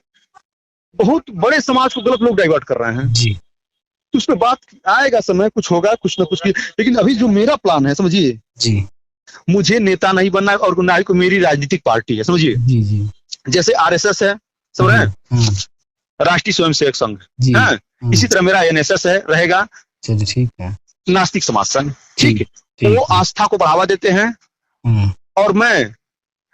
बहुत बड़े समाज को गलत लोग डाइवर्ट कर रहे हैं। जी, तो उस पर बात आएगा, समय कुछ होगा, कुछ ना कुछ की। लेकिन अभी जो मेरा प्लान है, समझिए, जी, मुझे नेता नहीं बनना है और ना ही कोई मेरी राजनीतिक पार्टी है, समझिए। जी, जी, जैसे आरएसएस है, समझ रहे हैं, हाँ, राष्ट्रीय स्वयंसेवक संघ जी, है, इसी तरह मेरा एनएसएस है, रहेगा, चलिए ठीक है, नास्तिक समाज संघ, ठीक है। ठीक वो है, आस्था को बढ़ावा देते हैं और मैं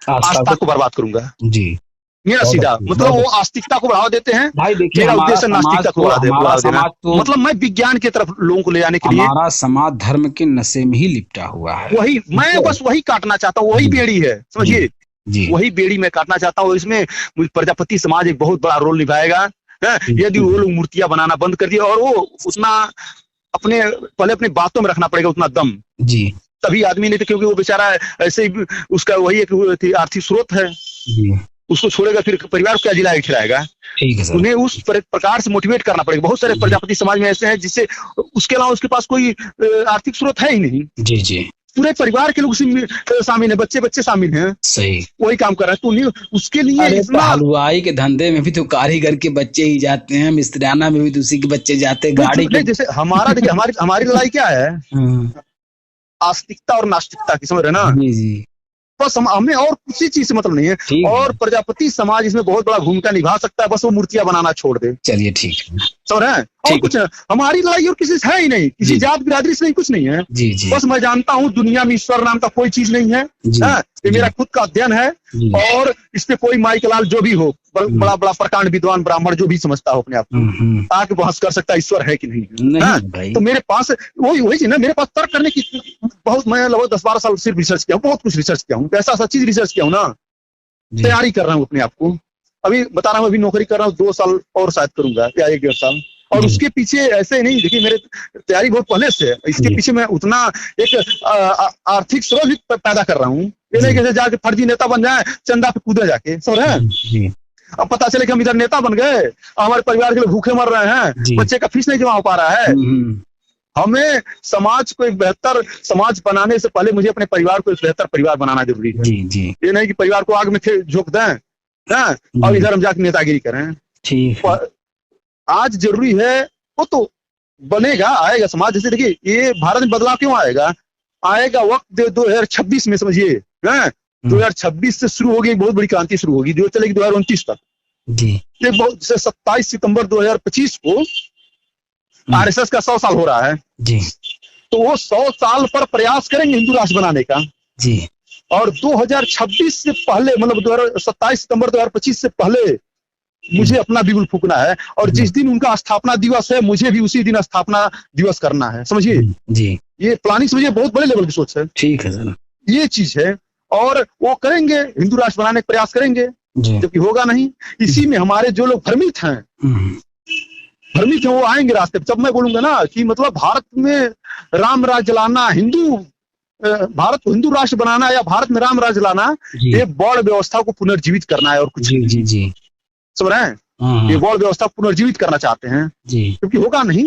आस्था को बर्बाद करूंगा। जी, मेरा बहुत सीधा अच्छी, मतलब बहुत वो अच्छी। आस्तिकता को बढ़ावा देते हैं, भाई देखिए मेरा हमारा उद्देश्य समाज नास्तिकता को तो हमारा बढ़ावा देना। समाज तो मतलब मैं विज्ञान की तरफ लोगों को ले जाने के लिए, हमारा समाज धर्म के नशे में ही लिपटा हुआ है। वही मैं बस वही काटना चाहता हूँ, वही बेड़ी है, समझिए, जी, वही बेड़ी मैं काटना चाहता हूँ। इसमें प्रजापति समाज एक बहुत बड़ा रोल निभाएगा। है? यदि वो लोग मूर्तियां बनाना बंद कर दिए और वो उतना अपने पहले अपनी बातों में रखना पड़ेगा उतना दम, जी, तभी आदमी नहीं तो, क्योंकि वो बेचारा ऐसे ही उसका वही एक आर्थिक स्रोत है, जी, उसको छोड़ेगा फिर परिवार को क्या जिलाएगा खिलाएगा। ठीक है सर, उन्हें उस प्रकार से मोटिवेट करना पड़ेगा। बहुत सारे प्रजापति समाज में ऐसे हैं जिससे उसके अलावा उसके पास कोई आर्थिक स्रोत है ही नहीं, जी, जी, पूरे परिवार के लोग उसमें शामिल है, बच्चे बच्चे शामिल हैं, सही। वही काम कर रहे हैं। तो उन्हें उसके लिए अरे तो इतना हलवाई के धंधे में भी तो कारीगर के बच्चे ही जाते हैं, मिस्त्रियाना में भी तो उसी के बच्चे जाते हैं, गाड़ी के। जैसे हमारा देखिए, हमारी हमारी लड़ाई क्या है, आस्तिकता और नास्तिकता की, समझ रहे ना। जी, जी, बस हमें और किसी चीज से मतलब नहीं है। ठीक और है, प्रजापति समाज इसमें बहुत बड़ा भूमिका निभा सकता है, बस वो मूर्तियां बनाना छोड़ दे, चलिए ठीक है, समझ रहे हैं। और ठीक कुछ हमारी लड़ाई और किसी से है ही नहीं, किसी जी। जात बिरादरी से नहीं, कुछ नहीं है। जी, जी, बस मैं जानता हूँ दुनिया में ईश्वर नाम का कोई चीज नहीं है। जी, हाँ, ये जी, मेरा खुद का अध्ययन है। जी, और इस पे कोई माइक लाल जो भी हो, बड़ा बड़ा प्रकांड विद्वान ब्राह्मण जो भी समझता हो अपने आप को, आके बहस कर सकता है ईश्वर है कि नहीं है। नहीं हाँ, भाई, तो मेरे पास वही चीज ना, मेरे पास तर्क करने की बहुत, मैं लगभग 10-12 साल सिर्फ रिसर्च किया हूँ, बहुत कुछ रिसर्च किया हूँ, ऐसा सब चीज रिसर्च किया हूँ ना, जी, तैयारी कर रहा हूँ अपने आप को। अभी बता रहा हूँ, अभी नौकरी कर रहा हूँ, 2 साल और शायद करूंगा या 1-1.5 साल। और जी। उसके पीछे ऐसे नहीं, देखिए मेरे तैयारी बहुत पहले से है, इसके जी। पीछे मैं उतना एक आर्थिक स्रोत भी पैदा कर रहा हूँ। ये नहीं कैसे जाके फर्जी नेता बन जाए, चंदा पे कूदे जाके, समझ रहे हैं। जी, अब पता चले कि हम इधर नेता बन गए, हमारे परिवार के लोग भूखे मर रहे हैं, बच्चे का फीस नहीं जमा हो पा रहा है। हमें समाज को एक बेहतर समाज बनाने से पहले मुझे अपने परिवार को एक बेहतर परिवार बनाना जरूरी है। जी, जी, ये नहीं कि परिवार को आग में झोंक दें, हाँ, और इधर हम जाके नेतागिरी करें। ठीक है, आज जरूरी है, वो तो बनेगा, आएगा समाज। जैसे देखिए, ये भारत में बदलाव क्यों आएगा, आएगा वक्त 2026 में, समझिए, 2026 से शुरू होगी, बहुत बड़ी क्रांति शुरू होगी, जो चलेगी 2029 तक। जी, ये बहुत, जैसे 27 सितंबर 2025 को आरएसएस का 100 साल हो रहा है, जी, तो वो 100 साल पर प्रयास करेंगे हिंदू राष्ट्र बनाने का। जी, और 2026 से पहले, मतलब 27 सितंबर 2025 से पहले मुझे अपना बिगुल फूकना है। और जिस दिन उनका स्थापना दिवस है, मुझे भी उसी दिन स्थापना दिवस करना है, समझिए। जी, ये प्लानिंग समझिए, बहुत बड़े लेवल की सोच है, ठीक है सर, ये चीज है। और वो करेंगे, हिंदू राष्ट्र बनाने का प्रयास करेंगे, जबकि होगा नहीं। इसी में हमारे जो लोग भ्रमित हैं, वो आएंगे रास्ते पे। जब मैं बोलूंगा ना कि मतलब भारत में राम राज्य लाना, भारत को हिंदू राष्ट्र बनाना या भारत में राम राज्य लाना, ये बौद्ध व्यवस्था को पुनर्जीवित करना है और कुछ। जी, जी, जी, समझ रहे हैं, ये बौद्ध व्यवस्था को पुनर्जीवित करना चाहते हैं, क्योंकि होगा नहीं।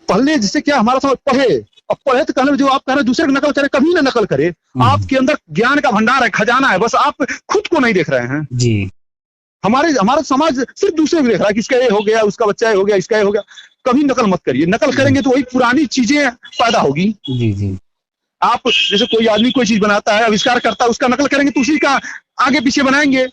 पहले जिससे क्या हमारा समझ पढ़े, अब पढ़े तो कहने जो आप कह रहे हैं दूसरे की नकल करे, कभी ना नकल करे। आपके अंदर ज्ञान का भंडार है, खजाना है, बस आप खुद को नहीं देख रहे हैं। जी, हमारा समाज सिर्फ दूसरे को देख रहा है कि इसका ये हो गया, उसका बच्चा ये हो गया, इसका ये हो गया। कभी नकल मत करिए, नकल करेंगे तो वही पुरानी चीजें पैदा होगी। जी, जी, आप जैसे कोई आदमी कोई चीज बनाता है, आविष्कार करता है, उसका नकल करेंगे तो उसी का आगे पीछे बनाएंगे,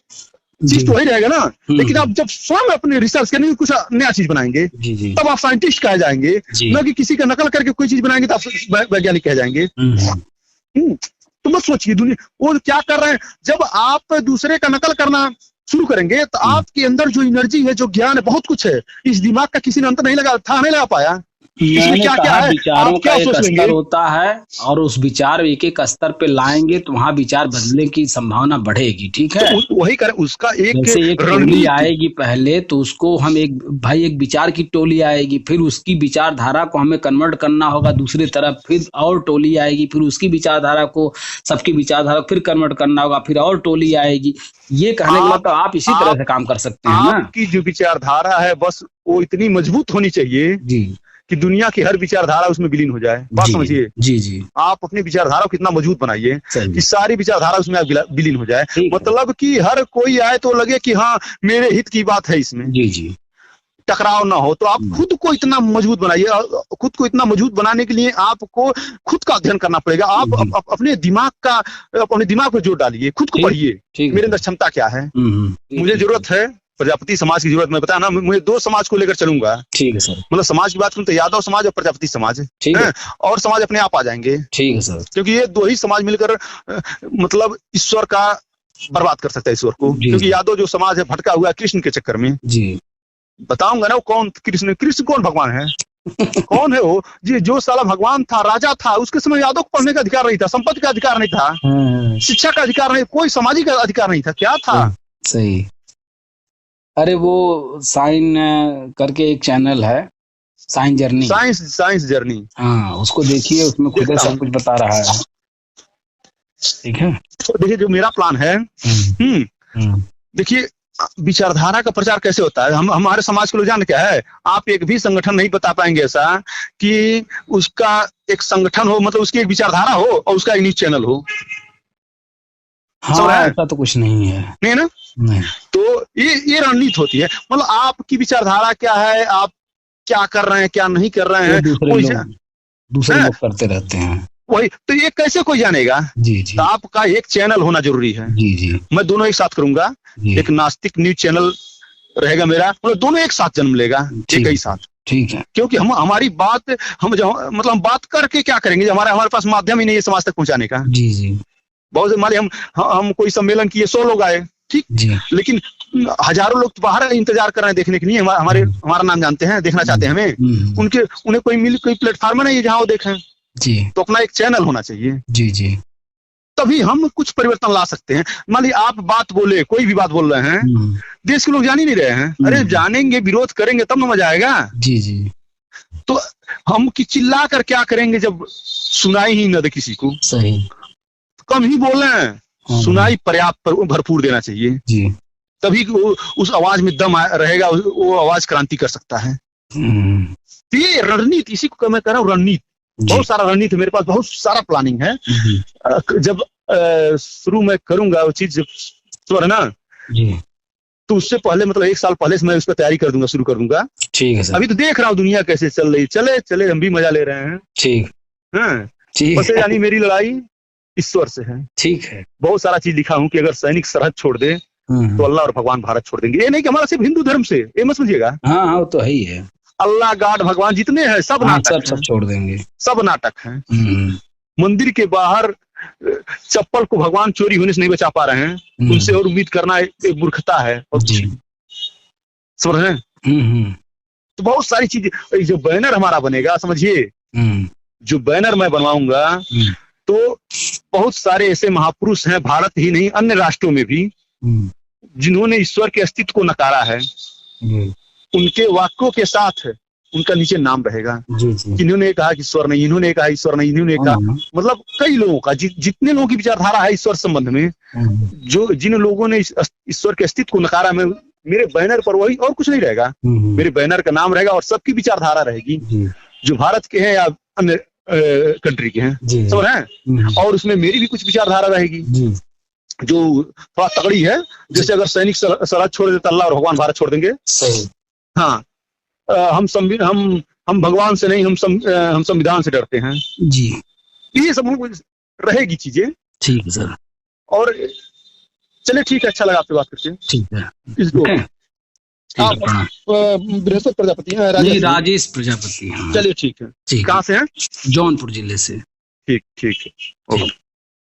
चीज तो वही रहेगा ना। लेकिन आप जब स्वयं अपने रिसर्च करेंगे, कुछ नया चीज बनाएंगे, तब आप साइंटिस्ट कहे जाएंगे, न कि किसी का नकल करके कोई चीज बनाएंगे तो आप वैज्ञानिक कहे जाएंगे। तो मत सोचिए दुनिया वो क्या कर रहे हैं। जब आप दूसरे का नकल करना शुरू करेंगे तो आपके अंदर जो एनर्जी है, जो ज्ञान है, बहुत कुछ है, इस दिमाग का किसी ने अंतर नहीं लगा पाया। इसमें मैंने क्या क्या कहा है, विचारों आप का क्या एक सोच स्तर लेंगे? होता है और उस विचार एक एक स्तर पे लाएंगे तो वहाँ विचार बदलने की संभावना बढ़ेगी। ठीक तो है, वही करें, उसका एक जैसे एक टोली रणनीति। आएगी पहले तो उसको हम एक भाई एक विचार की टोली आएगी, फिर उसकी विचारधारा को हमें कन्वर्ट करना होगा दूसरी तरफ, फिर और टोली आएगी, फिर उसकी विचारधारा को सबकी विचारधारा को फिर कन्वर्ट करना होगा, फिर और टोली आएगी। ये कहने का आप मतलब आप इसी तरह आप से काम कर सकते हैं ना। आपकी जो विचारधारा है बस वो इतनी मजबूत होनी चाहिए जी कि दुनिया की हर विचारधारा उसमें विलीन हो जाए। बात जी समझिए, जी जी, आप अपनी विचारधारा को कितना मजबूत बनाइए सही कि सारी विचारधारा उसमें विलीन हो जाए। ठीक है। मतलब कि हर कोई आए तो लगे कि हाँ मेरे हित की बात है, इसमें जी जी टकराव ना हो। तो आप खुद को इतना मजबूत बनाइए, और खुद को इतना मजबूत बनाने के लिए आपको खुद का अध्ययन करना पड़ेगा। आप जी, अपने दिमाग का, अपने दिमाग पर जोर डालिए, खुद को ठीक पढ़िए, ठीक मेरे है। अंदर क्षमता क्या है, मुझे ठीक जरूरत है प्रजापति समाज की जरूरत। मैं बताया ना, मुझे दो समाज को लेकर चलूंगा। ठीक है सर, मतलब समाज की बात करूं तो यादव समाज और प्रजापति समाज ठीक है है, और समाज अपने आप आ जाएंगे, ठीक है सर। क्योंकि ये दो ही समाज मिलकर मतलब ईश्वर का बर्बाद कर सकता है ईश्वर को। जी क्योंकि यादव जो समाज है भटका हुआ है कृष्ण के चक्कर में। जी बताऊंगा ना वो कौन कृष्ण, कृष्ण कौन भगवान है, कौन है वो जी? जो साला भगवान था, राजा था, उसके समय यादव को पढ़ने का अधिकार नहीं था, संपत्ति का अधिकार नहीं था, हाँ, शिक्षा का अधिकार नहीं, कोई सामाजिक अधिकार नहीं था। क्या था? सही। अरे वो साइन करके एक चैनल है, science journey. Science science journey, हाँ उसको देखिए, उसमें खुद देखता सब हूँ। कुछ बता रहा है। ठीक है। तो देखिए जो मेरा प्लान है, हम्म, देखिए विचारधारा का प्रचार कैसे होता है। हम हमारे समाज के लोग जान क्या है, आप एक भी संगठन नहीं बता पाएंगे ऐसा कि उसका एक संगठन हो, मतलब उसकी एक विचारधारा हो और उसका एक न्यूज चैनल हो। समझ रहे हाँ हैं? ऐसा तो कुछ नहीं है। नहीं ना? नहीं, तो ये रणनीति होती है। मतलब आपकी विचारधारा क्या है, आप क्या कर रहे हैं, क्या नहीं कर रहे वो हैं, कोई दूसरे हैं? लोग करते रहते हैं। वही तो, ये कैसे कोई जानेगा? जी जी तो आपका एक चैनल होना जरूरी है। जी जी मैं दोनों एक साथ करूंगा, जी, एक नास्तिक न्यूज चैनल रहेगा मेरा, मतलब दोनों एक साथ जन्म लेगा, एक ही साथ। ठीक है। क्योंकि हम हमारी बात, हम जो मतलब हम बात करके क्या करेंगे जब हमारे हमारे पास माध्यम ही नहीं है समाज तक पहुंचाने का। जी जी बहुत से मान लीजिए हम कोई सम्मेलन किए, 100 लोग आए, ठीक, जी, लेकिन हजारों लोग तो बाहर इंतजार कर रहे हैं देखने के लिए, हमारा नाम जानते हैं, देखना चाहते हैं हमें। उन्हें कोई प्लेटफॉर्म नहीं है जहां वो देखें। जी तो अपना एक चैनल होना चाहिए, जी जी, तभी हम कुछ परिवर्तन ला सकते हैं। मान लीजिए आप बात बोले, कोई भी बात बोल रहे हैं, देश के लोग जान ही नहीं रहे हैं, अरे जानेंगे, विरोध करेंगे तब ना मजा आएगा। जी जी, तो हम कि चिल्ला कर क्या करेंगे जब सुनाई ही न दे किसी को। सही। कम ही बोले, सुनाई पर्याप्त भरपूर देना चाहिए, जी, तभी उस आवाज में दम रहेगा, वो आवाज क्रांति कर सकता है। ये रणनीति, इसी को मैं कह रहा हूँ रणनीति। बहुत सारा रणनीति मेरे पास, बहुत सारा प्लानिंग है। जब शुरू में करूंगा वो चीज तो है ना जी, तो उससे पहले मतलब 1 साल पहले से मैं उस पर तैयारी कर दूंगा, शुरू कर दूंगा। ठीक है सर। अभी तो देख रहा हूँ दुनिया कैसे चल रही, चले चले हम भी मजा ले रहे हैं। ठीक, हाँ, ठीक बस यानी मेरी लड़ाई ईश्वर से है। ठीक है। बहुत सारा चीज लिखा हूँ कि अगर सैनिक सरहद छोड़ दे तो अल्लाह और भगवान भारत छोड़ देंगे। ये नहीं कि हमारा सिर्फ हिंदू धर्म से, ये मत समझिएगा। हाँ हाँ वो तो है ही है। अल्लाह, गॉड, भगवान जितने हैं सब हाँ, नाटक सब हैं, छोड़ देंगे। सब नाटक हैं। मंदिर के बाहर चप्पल को भगवान चोरी होने से नहीं बचा पा रहे हैं, उनसे और उम्मीद करना एक मूर्खता है। और जी, समझ रहे हैं? तो बहुत सारी चीजें, जो बैनर हमारा बनेगा, समझिए, जो बैनर मैं बनवाऊंगा तो बहुत सारे ऐसे महापुरुष हैं, भारत ही नहीं अन्य राष्ट्रों में भी, जिन्होंने ईश्वर के अस्तित्व को नकारा है। उनके वाक्यों के साथ उनका नीचे नाम रहेगा। इन्होंने कहा कि ईश्वर नहीं, इन्होंने कहा ईश्वर नहीं, इन्होंने कहा, मतलब कई लोगों का, जितने लोगों की विचारधारा है ईश्वर संबंध में, जो जिन लोगों ने ईश्वर के अस्तित्व को नकारा, मैं मेरे बैनर पर वही, और कुछ नहीं रहेगा। मेरे बैनर का नाम रहेगा और सबकी विचारधारा रहेगी, जो भारत के हैं या अन्य कंट्री के हैं, समझ रहे हैं? और उसमें मेरी भी कुछ विचारधारा रहेगी जो थोड़ा तगड़ी है। जैसे अगर सैनिक सरहद छोड़ देता अल्लाह और भगवान भारत छोड़ देंगे। सही। हाँ, हम भगवान से नहीं, हम संविधान से डरते हैं जी। ये सब रहेगी चीजें। ठीक है सर। और चलिए ठीक है, अच्छा लगा आपसे बात करके। ठीक है। इसको आप बृहस्पति प्रजापति हैं? राजेश प्रजापति। चलिए ठीक है। कहाँ से हैं? जौनपुर जिले से। ठीक ठीक है।